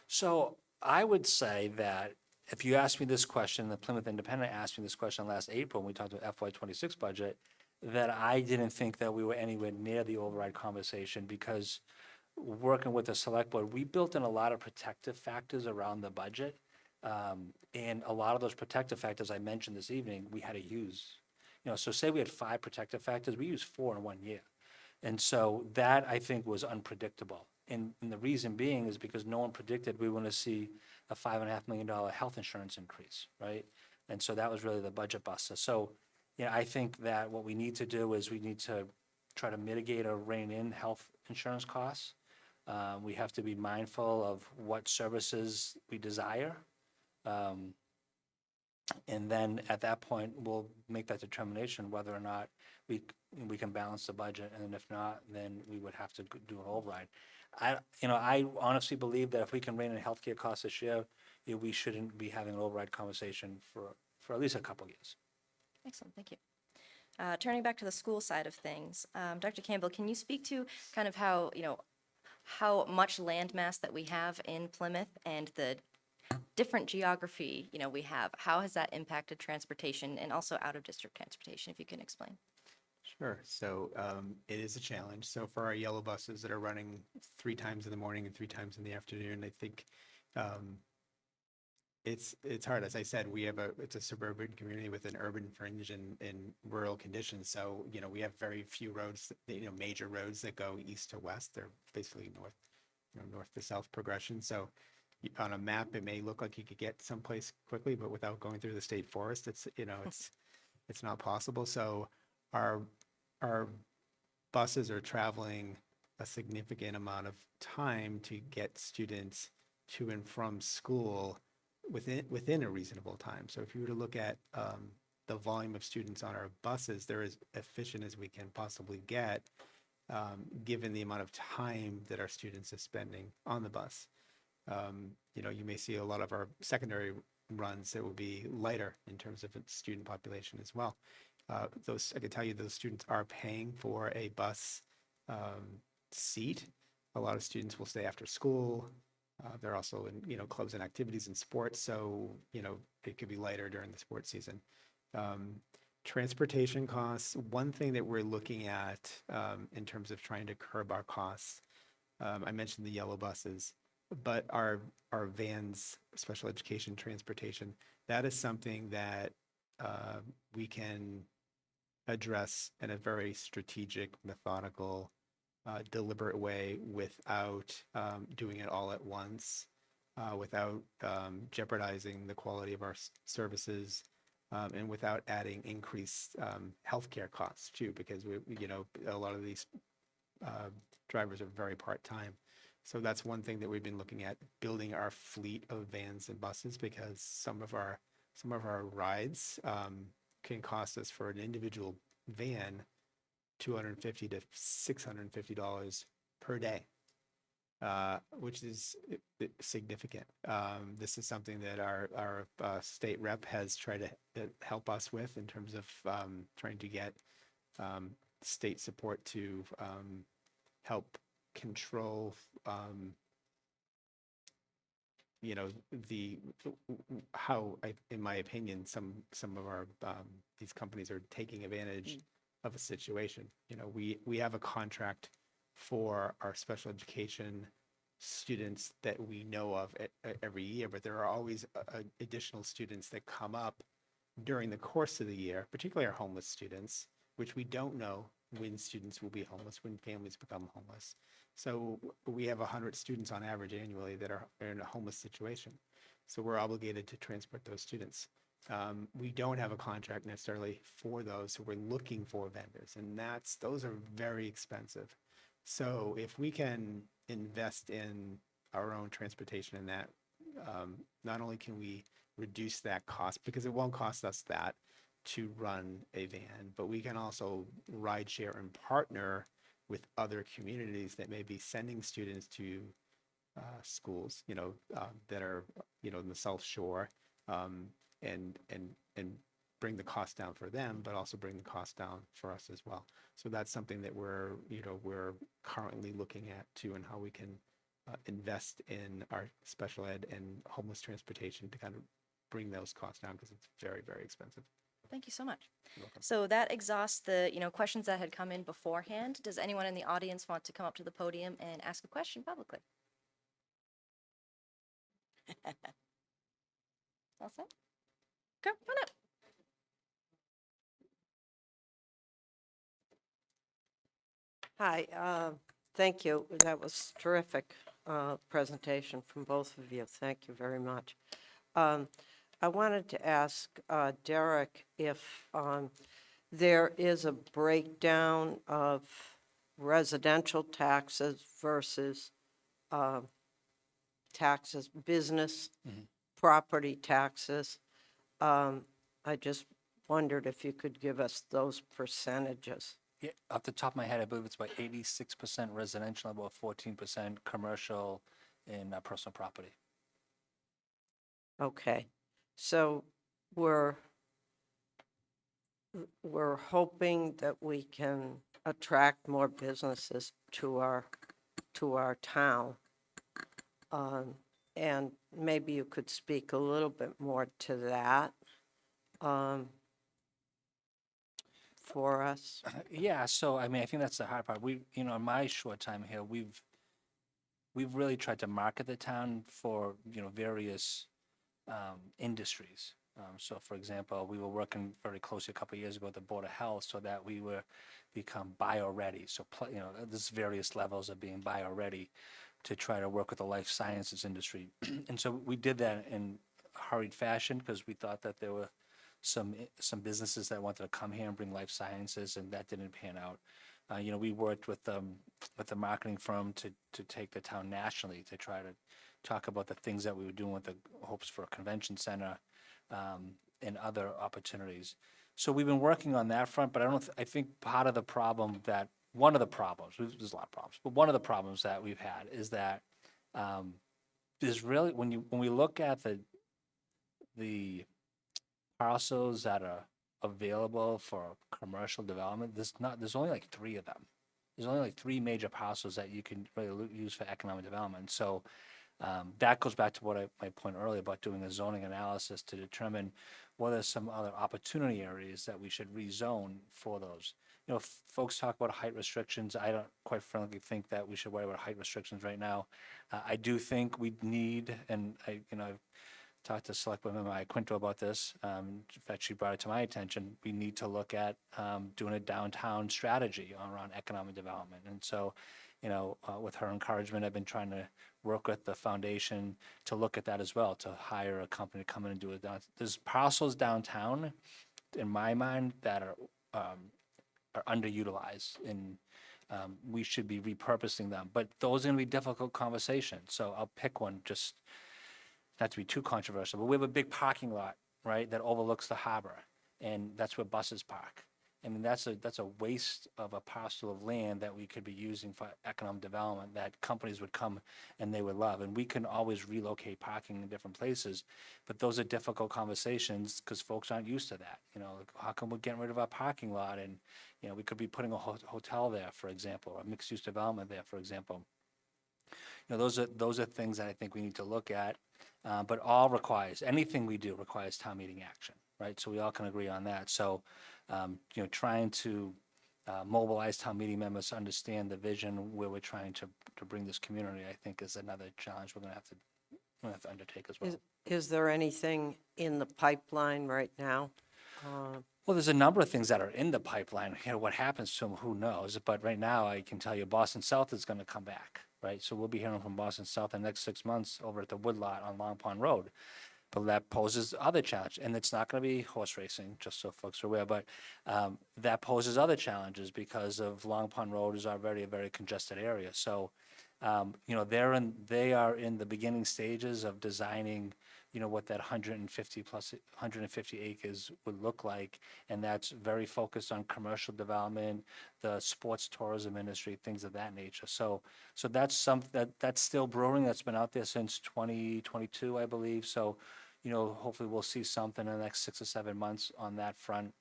So I would say that if you asked me this question, the Plymouth Independent asked me this question last April when we talked about FY26 budget, that I didn't think that we were anywhere near the override conversation, because working with the select board, we built in a lot of protective factors around the budget. And a lot of those protective factors I mentioned this evening, we had to use. So say we had 5 protective factors, we used 4 in 1 year. And so that, I think, was unpredictable. And the reason being is because no one predicted we were going to see a $5.5 million health insurance increase, right? And so that was really the budget buster. So, I think that what we need to do is we need to try to mitigate or rein in health insurance costs. We have to be mindful of what services we desire. And then at that point, we'll make that determination whether or not we can balance the budget, and if not, then we would have to do an override. I honestly believe that if we can rein in healthcare costs this year, we shouldn't be having an override conversation for at least a couple of years. Excellent, thank you. Turning back to the school side of things, Dr. Campbell, can you speak to kind of how much land mass that we have in Plymouth and the different geography, we have? How has that impacted transportation and also out-of-district transportation, if you can explain? Sure. So it is a challenge. So for our yellow buses that are running 3 times in the morning and 3 times in the afternoon, I think it's hard. As I said, it's a suburban community with an urban fringe and rural conditions. So we have very few roads, major roads that go east to west. They're basically north to south progression. So on a map, it may look like you could get someplace quickly, but without going through the state forest, it's not possible. So our buses are traveling a significant amount of time to get students to and from school within a reasonable time. So if you were to look at the volume of students on our buses, they're as efficient as we can possibly get, given the amount of time that our students are spending on the bus. You may see a lot of our secondary runs that will be lighter in terms of its student population as well. I can tell you those students are paying for a bus seat. A lot of students will stay after school. They're also in, clubs and activities and sports. So, it could be lighter during the sports season. Transportation costs, one thing that we're looking at in terms of trying to curb our costs, I mentioned the yellow buses, but our vans, special education transportation, that is something that we can address in a very strategic, methodical, deliberate way without doing it all at once, without jeopardizing the quality of our services, and without adding increased healthcare costs too, because a lot of these drivers are very part-time. So that's one thing that we've been looking at, building our fleet of vans and buses, because some of our rides can cost us, for an individual van, $250 to $650 per day, which is significant. This is something that our state rep has tried to help us with in terms of trying to get state support to help control you know, how, in my opinion, some of our, these companies are taking advantage of a situation. You know, we have a contract for our special education students that we know of every year, but there are always additional students that come up during the course of the year, particularly our homeless students, which we don't know when students will be homeless, when families become homeless. So we have 100 students on average annually that are in a homeless situation. So we're obligated to transport those students. We don't have a contract necessarily for those, so we're looking for vendors, and those are very expensive. So if we can invest in our own transportation in that, not only can we reduce that cost, because it won't cost us that to run a van, but we can also ride share and partner with other communities that may be sending students to schools, that are, in the South Shore, and bring the cost down for them, but also bring the cost down for us as well. So that's something that we're currently looking at too, and how we can invest in our special ed and homeless transportation to kind of bring those costs down, because it's very, very expensive. Thank you so much. You're welcome. So that exhausts the, questions that had come in beforehand. Does anyone in the audience want to come up to the podium and ask a question publicly? All set? Come on up. Hi, thank you. That was terrific presentation from both of you. Thank you very much. I wanted to ask Derek if there is a breakdown of residential taxes versus taxes, business property taxes. I just wondered if you could give us those percentages. Yeah, off the top of my head, I believe it's about 86% residential, about 14% commercial and personal property. Okay, so we're hoping that we can attract more businesses to our town. And maybe you could speak a little bit more to that for us. Yeah, so I mean, I think that's the hard part. In my short time here, we've really tried to market the town for various industries. So, for example, we were working very closely a couple of years ago with the Board of Health so that we were become bio-ready. So, there's various levels of being bio-ready to try to work with the life sciences industry. And so we did that in hurried fashion because we thought that there were some businesses that wanted to come here and bring life sciences, and that didn't pan out. We worked with the marketing firm to take the town nationally to try to talk about the things that we were doing with the hopes for a convention center and other opportunities. So we've been working on that front, but I think part of the problem one of the problems, there's a lot of problems, but one of the problems that we've had is that there's really, when we look at the parcels that are available for commercial development, there's only like 3 of them. There's only like 3 major parcels that you can really use for economic development. So that goes back to my point earlier about doing a zoning analysis to determine what are some other opportunity areas that we should rezone for those. Folks talk about height restrictions. I don't quite frankly think that we should worry about height restrictions right now. I do think we need, and I've talked to Selectwoman Quinto about this. In fact, she brought it to my attention. We need to look at doing a downtown strategy around economic development. And so, with her encouragement, I've been trying to work with the foundation to look at that as well, to hire a company to come in and do it. There's parcels downtown, in my mind, that are underutilized, and we should be repurposing them. But those are going to be difficult conversations. So I'll pick one, just not to be too controversial, but we have a big parking lot, right, that overlooks the harbor, and that's where buses park. I mean, that's a waste of a parcel of land that we could be using for economic development that companies would come and they would love. And we can always relocate parking in different places, but those are difficult conversations because folks aren't used to that. How come we're getting rid of our parking lot? And, we could be putting a hotel there, for example, or mixed use development there, for example. Those are things that I think we need to look at. But all requires, anything we do requires town meeting action, right? So we all can agree on that. So, trying to mobilize town meeting members to understand the vision where we're trying to bring this community, I think is another challenge we're gonna have to undertake as well. Is there anything in the pipeline right now? Well, there's a number of things that are in the pipeline. What happens to them, who knows? But right now, I can tell you Boston South is gonna come back, right? So we'll be hearing from Boston South in the next 6 months over at the Woodlot on Long Pond Road. But that poses other challenge, and it's not going to be horse racing, just so folks are aware. But that poses other challenges because of Long Pond Road is already a very congested area. So, they are in the beginning stages of designing, what that 150 acres would look like, and that's very focused on commercial development, the sports tourism industry, things of that nature. So that's that's still brewing. That's been out there since 2022, I believe. So, hopefully we'll see something in the next 6 or 7 months on that front.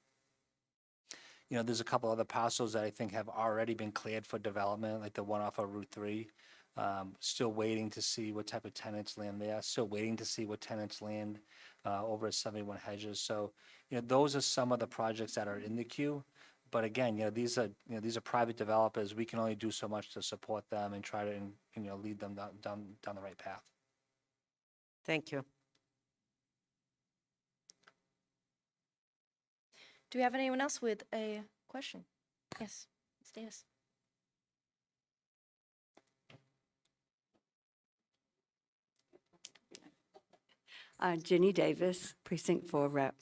There's a couple other parcels that I think have already been cleared for development, like the one off of Route 3. Still waiting to see what type of tenants land there. Still waiting to see what tenants land over at 71 Hedges. So, those are some of the projects that are in the queue. But again, these are private developers. We can only do so much to support them and try to, lead them down the right path. Thank you. Do we have anyone else with a question? Yes, Ms. Davis. Ginny Davis, Precinct 4 rep.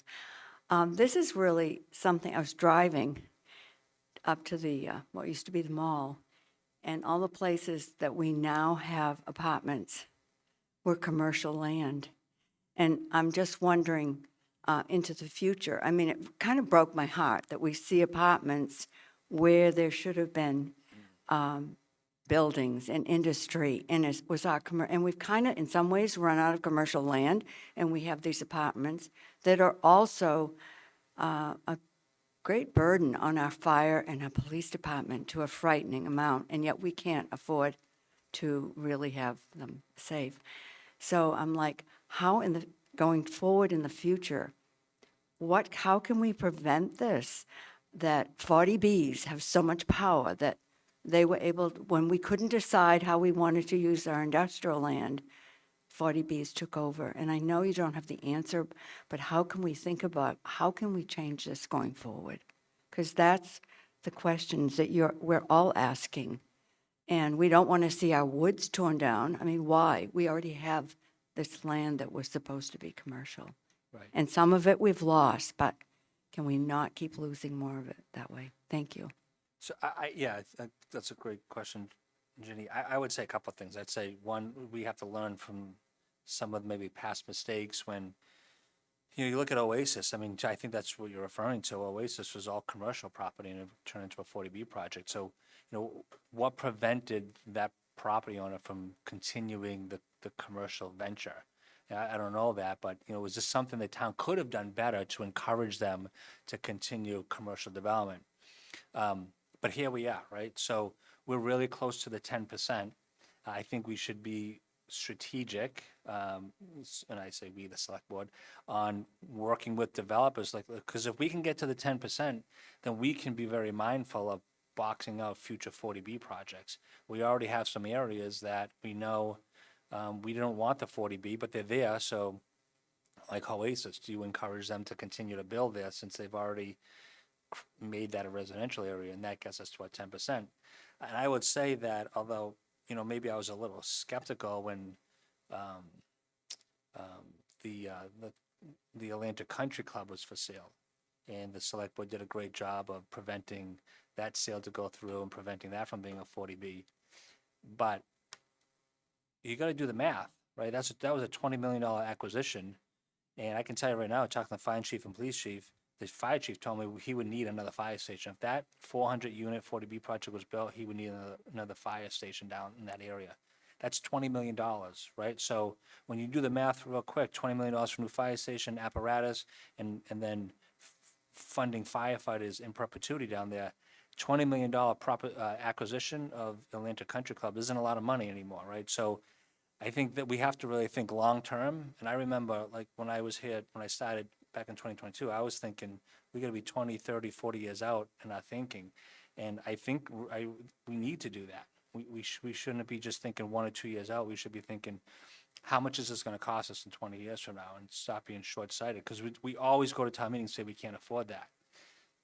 This is really something, I was driving up to the, what used to be the mall, and all the places that we now have apartments were commercial land. And I'm just wondering into the future, I mean, it kind of broke my heart that we see apartments where there should have been buildings and industry, and it was our and we've kind of in some ways run out of commercial land, and we have these apartments that are also a great burden on our fire and our police department to a frightening amount, and yet we can't afford to really have them safe. So I'm like, how going forward in the future, how can we prevent this, that 40Bs have so much power that they were able, when we couldn't decide how we wanted to use our industrial land, 40Bs took over. And I know you don't have the answer, but how can we think about, how can we change this going forward? Because that's the questions that we're all asking. And we don't want to see our woods torn down. I mean, why? We already have this land that was supposed to be commercial. Right. And some of it we've lost, but can we not keep losing more of it that way? Thank you. So that's a great question, Ginny. I would say a couple of things. I'd say one, we have to learn from some of maybe past mistakes when, you look at Oasis. I mean, I think that's what you're referring to. Oasis was all commercial property and it turned into a 40B project. So, what prevented that property owner from continuing the commercial venture? I don't know that, but, was this something the town could have done better to encourage them to continue commercial development? But here we are, right? So we're really close to the 10%. I think we should be strategic, and I say we, the select board, on working with developers, because if we can get to the 10%, then we can be very mindful of boxing out future 40B projects. We already have some areas that we know we don't want the 40B, but they're there. So like Oasis, do you encourage them to continue to build there since they've already made that a residential area, and that gets us to a 10%. And I would say that although, maybe I was a little skeptical when the Atlantic Country Club was for sale, and the select board did a great job of preventing that sale to go through and preventing that from being a 40B. But you got to do the math, right? That was a $20 million acquisition, and I can tell you right now, talking to the fire chief and police chief, the fire chief told me he would need another fire station. If that 400-unit 40B project was built, he would need another fire station down in that area. That's $20 million, right? So when you do the math real quick, $20 million for new fire station, apparatus, and then funding firefighters in perpetuity down there, $20 million acquisition of Atlantic Country Club isn't a lot of money anymore, right? So I think that we have to really think long-term. And I remember, like, when I was here, when I started back in 2022, I was thinking, we gotta be 20, 30, 40 years out in our thinking. And I think we need to do that. We shouldn't be just thinking 1 or 2 years out. We should be thinking, how much is this gonna cost us in 20 years from now? And stop being short-sighted, because we always go to town meetings and say we can't afford that.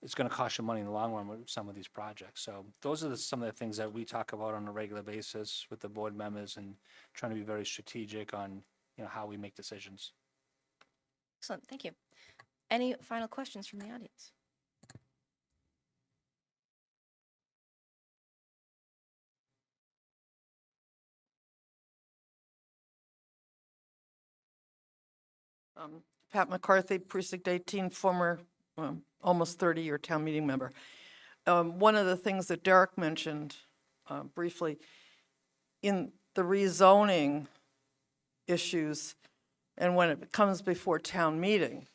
It's gonna cost you money in the long run with some of these projects. So those are some of the things that we talk about on a regular basis with the board members, and trying to be very strategic on, how we make decisions. Excellent, thank you. Any final questions from the audience? Pat McCarthy, Precinct 18, former, almost 30-year town meeting member. One of the things that Derek mentioned briefly, in the rezoning issues, and when it comes before town meeting,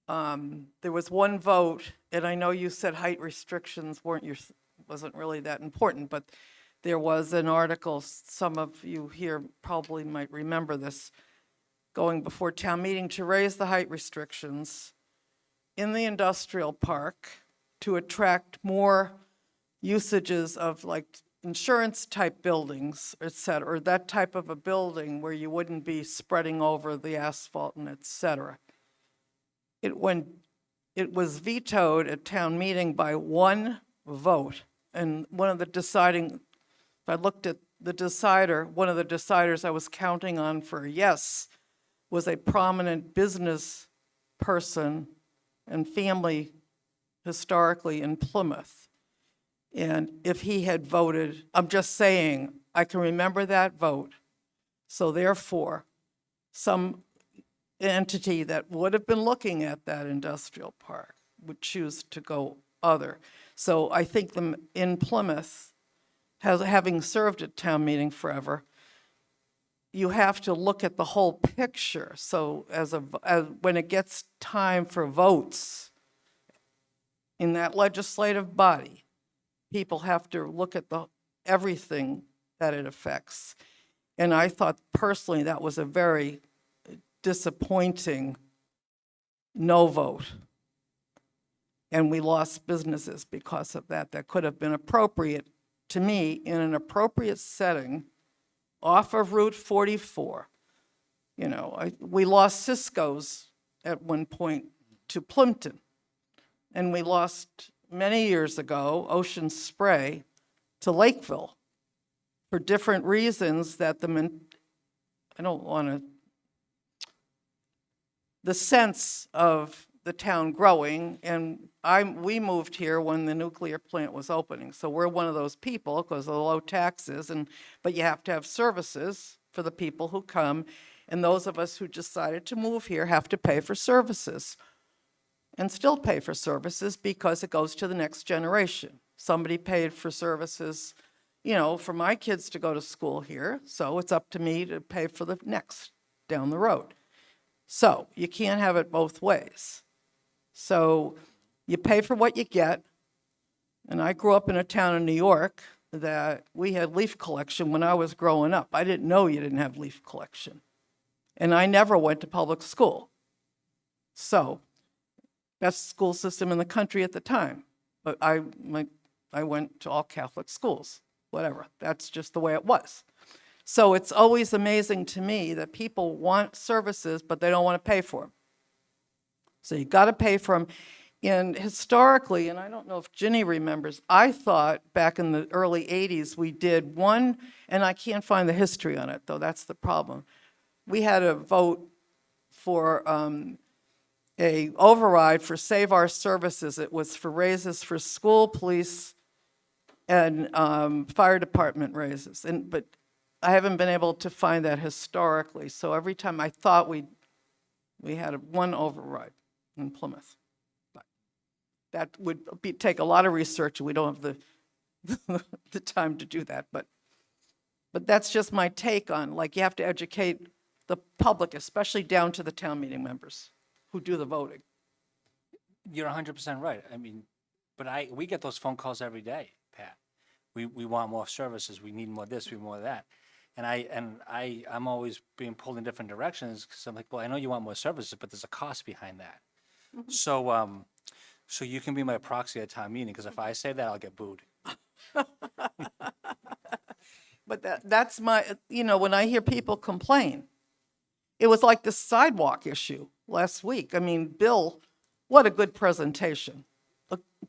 there was one vote, and I know you said height restrictions wasn't really that important, but there was an article, some of you here probably might remember this, going before town meeting to raise the height restrictions in the industrial park to attract more usages of like insurance type buildings, et cetera, or that type of a building where you wouldn't be spreading over the asphalt and et cetera. When it was vetoed at town meeting by one vote, and one of the deciding, if I looked at the decider, one of the deciders I was counting on for a yes was a prominent business person and family historically in Plymouth. And if he had voted, I'm just saying, I can remember that vote. So therefore, some entity that would have been looking at that industrial park would choose to go other. So I think them in Plymouth, having served at town meeting forever, you have to look at the whole picture. So when it gets time for votes in that legislative body, people have to look at everything that it affects. And I thought personally that was a very disappointing no vote. And we lost businesses because of that. That could have been appropriate to me in an appropriate setting off of Route 44. We lost Cisco's at one point to Plimpton. And we lost many years ago Ocean Spray to Lakeville for different reasons that I don't want to, the sense of the town growing, and we moved here when the nuclear plant was opening. So we're one of those people because of the low taxes, but you have to have services for the people who come, and those of us who decided to move here have to pay for services and still pay for services because it goes to the next generation. Somebody paid for services, for my kids to go to school here, so it's up to me to pay for the next down the road. So you can't have it both ways. So you pay for what you get. And I grew up in a town in New York that we had leaf collection when I was growing up. I didn't know you didn't have leaf collection. And I never went to public school. So, best school system in the country at the time. But I went to all Catholic schools, whatever. That's just the way it was. So it's always amazing to me that people want services, but they don't want to pay for them. So you got to pay for them. And historically, and I don't know if Ginny remembers, I thought back in the early 80s we did one, and I can't find the history on it, though, that's the problem. We had a vote for a override for Save Our Services. It was for raises for school, police, and fire department raises. But I haven't been able to find that historically. So every time I thought we had one override in Plymouth. But that would take a lot of research. We don't have the time to do that. But that's just my take on, you have to educate the public, especially down to the town meeting members who do the voting. You're 100% right. I mean, but we get those phone calls every day, Pat. We want more services. We need more this, we need more that. I'm always being pulled in different directions because I'm like, well, I know you want more services, but there's a cost behind that. So, so you can be my proxy at town meeting, because if I say that, I'll get booed. But that's my, when I hear people complain, it was like the sidewalk issue last week. I mean, Bill, what a good presentation.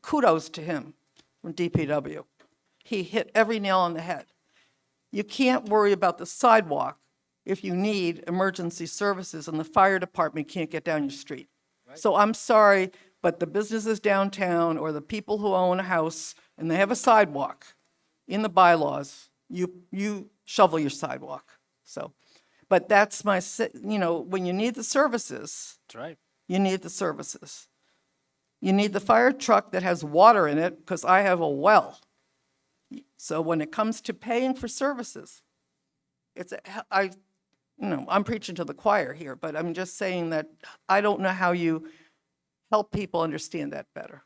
Kudos to him from DPW. He hit every nail on the head. You can't worry about the sidewalk if you need emergency services and the fire department can't get down your street. So I'm sorry, but the businesses downtown or the people who own a house and they have a sidewalk in the bylaws, you shovel your sidewalk. So, but that's when you need the services, That's right. you need the services. You need the fire truck that has water in it, because I have a well. So when it comes to paying for services, I'm preaching to the choir here, but I'm just saying that I don't know how you help people understand that better.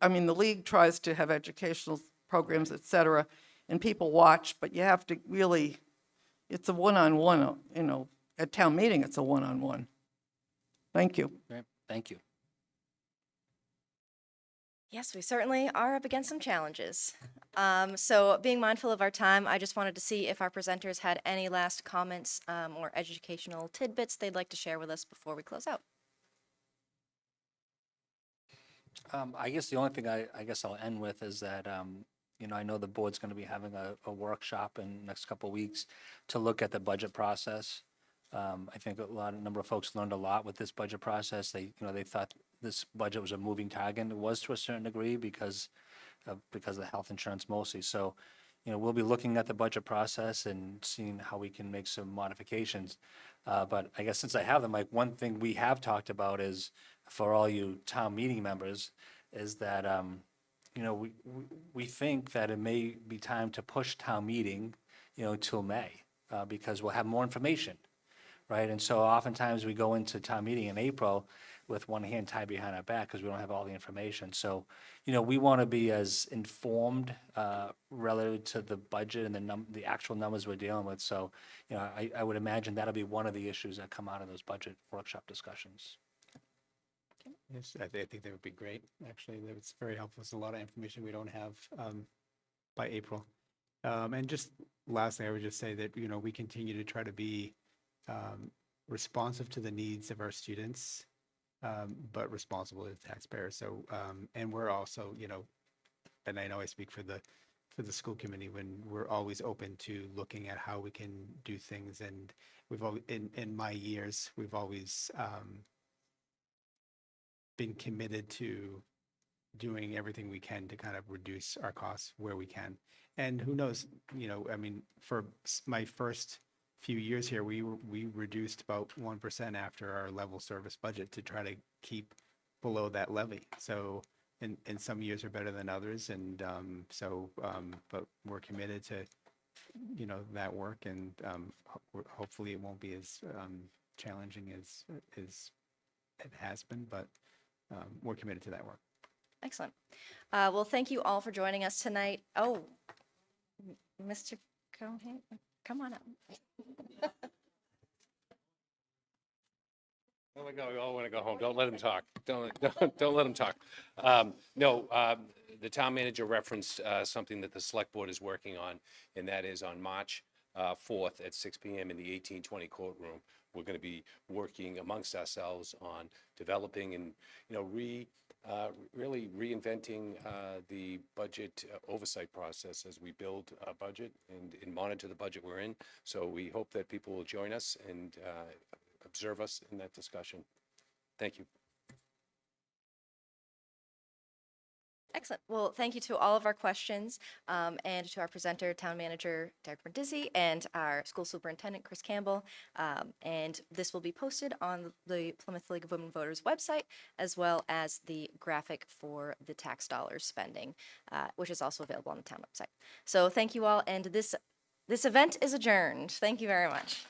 I mean, the league tries to have educational programs, et cetera, and people watch, but you have to really, it's a one-on-one, at town meeting, it's a one-on-one. Thank you. Right. Thank you. Yes, we certainly are up against some challenges. So being mindful of our time, I just wanted to see if our presenters had any last comments or educational tidbits they'd like to share with us before we close out. I guess the only thing I guess I'll end with is that, I know the board's going to be having a workshop in the next couple of weeks to look at the budget process. I think a number of folks learned a lot with this budget process. They thought this budget was a moving target. It was to a certain degree because of the health insurance mostly. So, we'll be looking at the budget process and seeing how we can make some modifications. But I guess since I have them, like, one thing we have talked about is, for all you town meeting members, is that, we think that it may be time to push town meeting, till May, because we'll have more information, right? And so oftentimes we go into town meeting in April with one hand tied behind our back because we don't have all the information. So, we want to be as informed relative to the budget and the actual numbers we're dealing with. So, I would imagine that'll be one of the issues that come out of those budget workshop discussions. Yes, I think that would be great. Actually, it's very helpful. It's a lot of information we don't have by April. And just lastly, I would just say that, we continue to try to be responsive to the needs of our students, but responsible to the taxpayers. So, and we're also, and I know I speak for the school committee, when we're always open to looking at how we can do things. And we've always, in my years, we've always been committed to doing everything we can to kind of reduce our costs where we can. And who knows, for my first few years here, we reduced about 1% after our level service budget to try to keep below that levy. So, and some years are better than others. And but we're committed to, that work. And hopefully it won't be as challenging as it has been, but we're committed to that work. Excellent. Well, thank you all for joining us tonight. Oh, Mr. Cohen, come on up. Oh my God, we all want to go home. Don't let him talk. Don't let him talk. The town manager referenced something that the select board is working on, and that is on March 4th at 6 p.m. in the 1820 courtroom. We're going to be working amongst ourselves on developing and, really reinventing the budget oversight process as we build a budget and monitor the budget we're in. So we hope that people will join us and observe us in that discussion. Thank you. Excellent. Well, thank you to all of our questions and to our presenter, Town Manager Derek Brindisi, and our School Superintendent, Chris Campbell. And this will be posted on the Plymouth League of Women Voters website, as well as the graphic for the tax dollars spending, which is also available on the town website. So thank you all, and this event is adjourned. Thank you very much.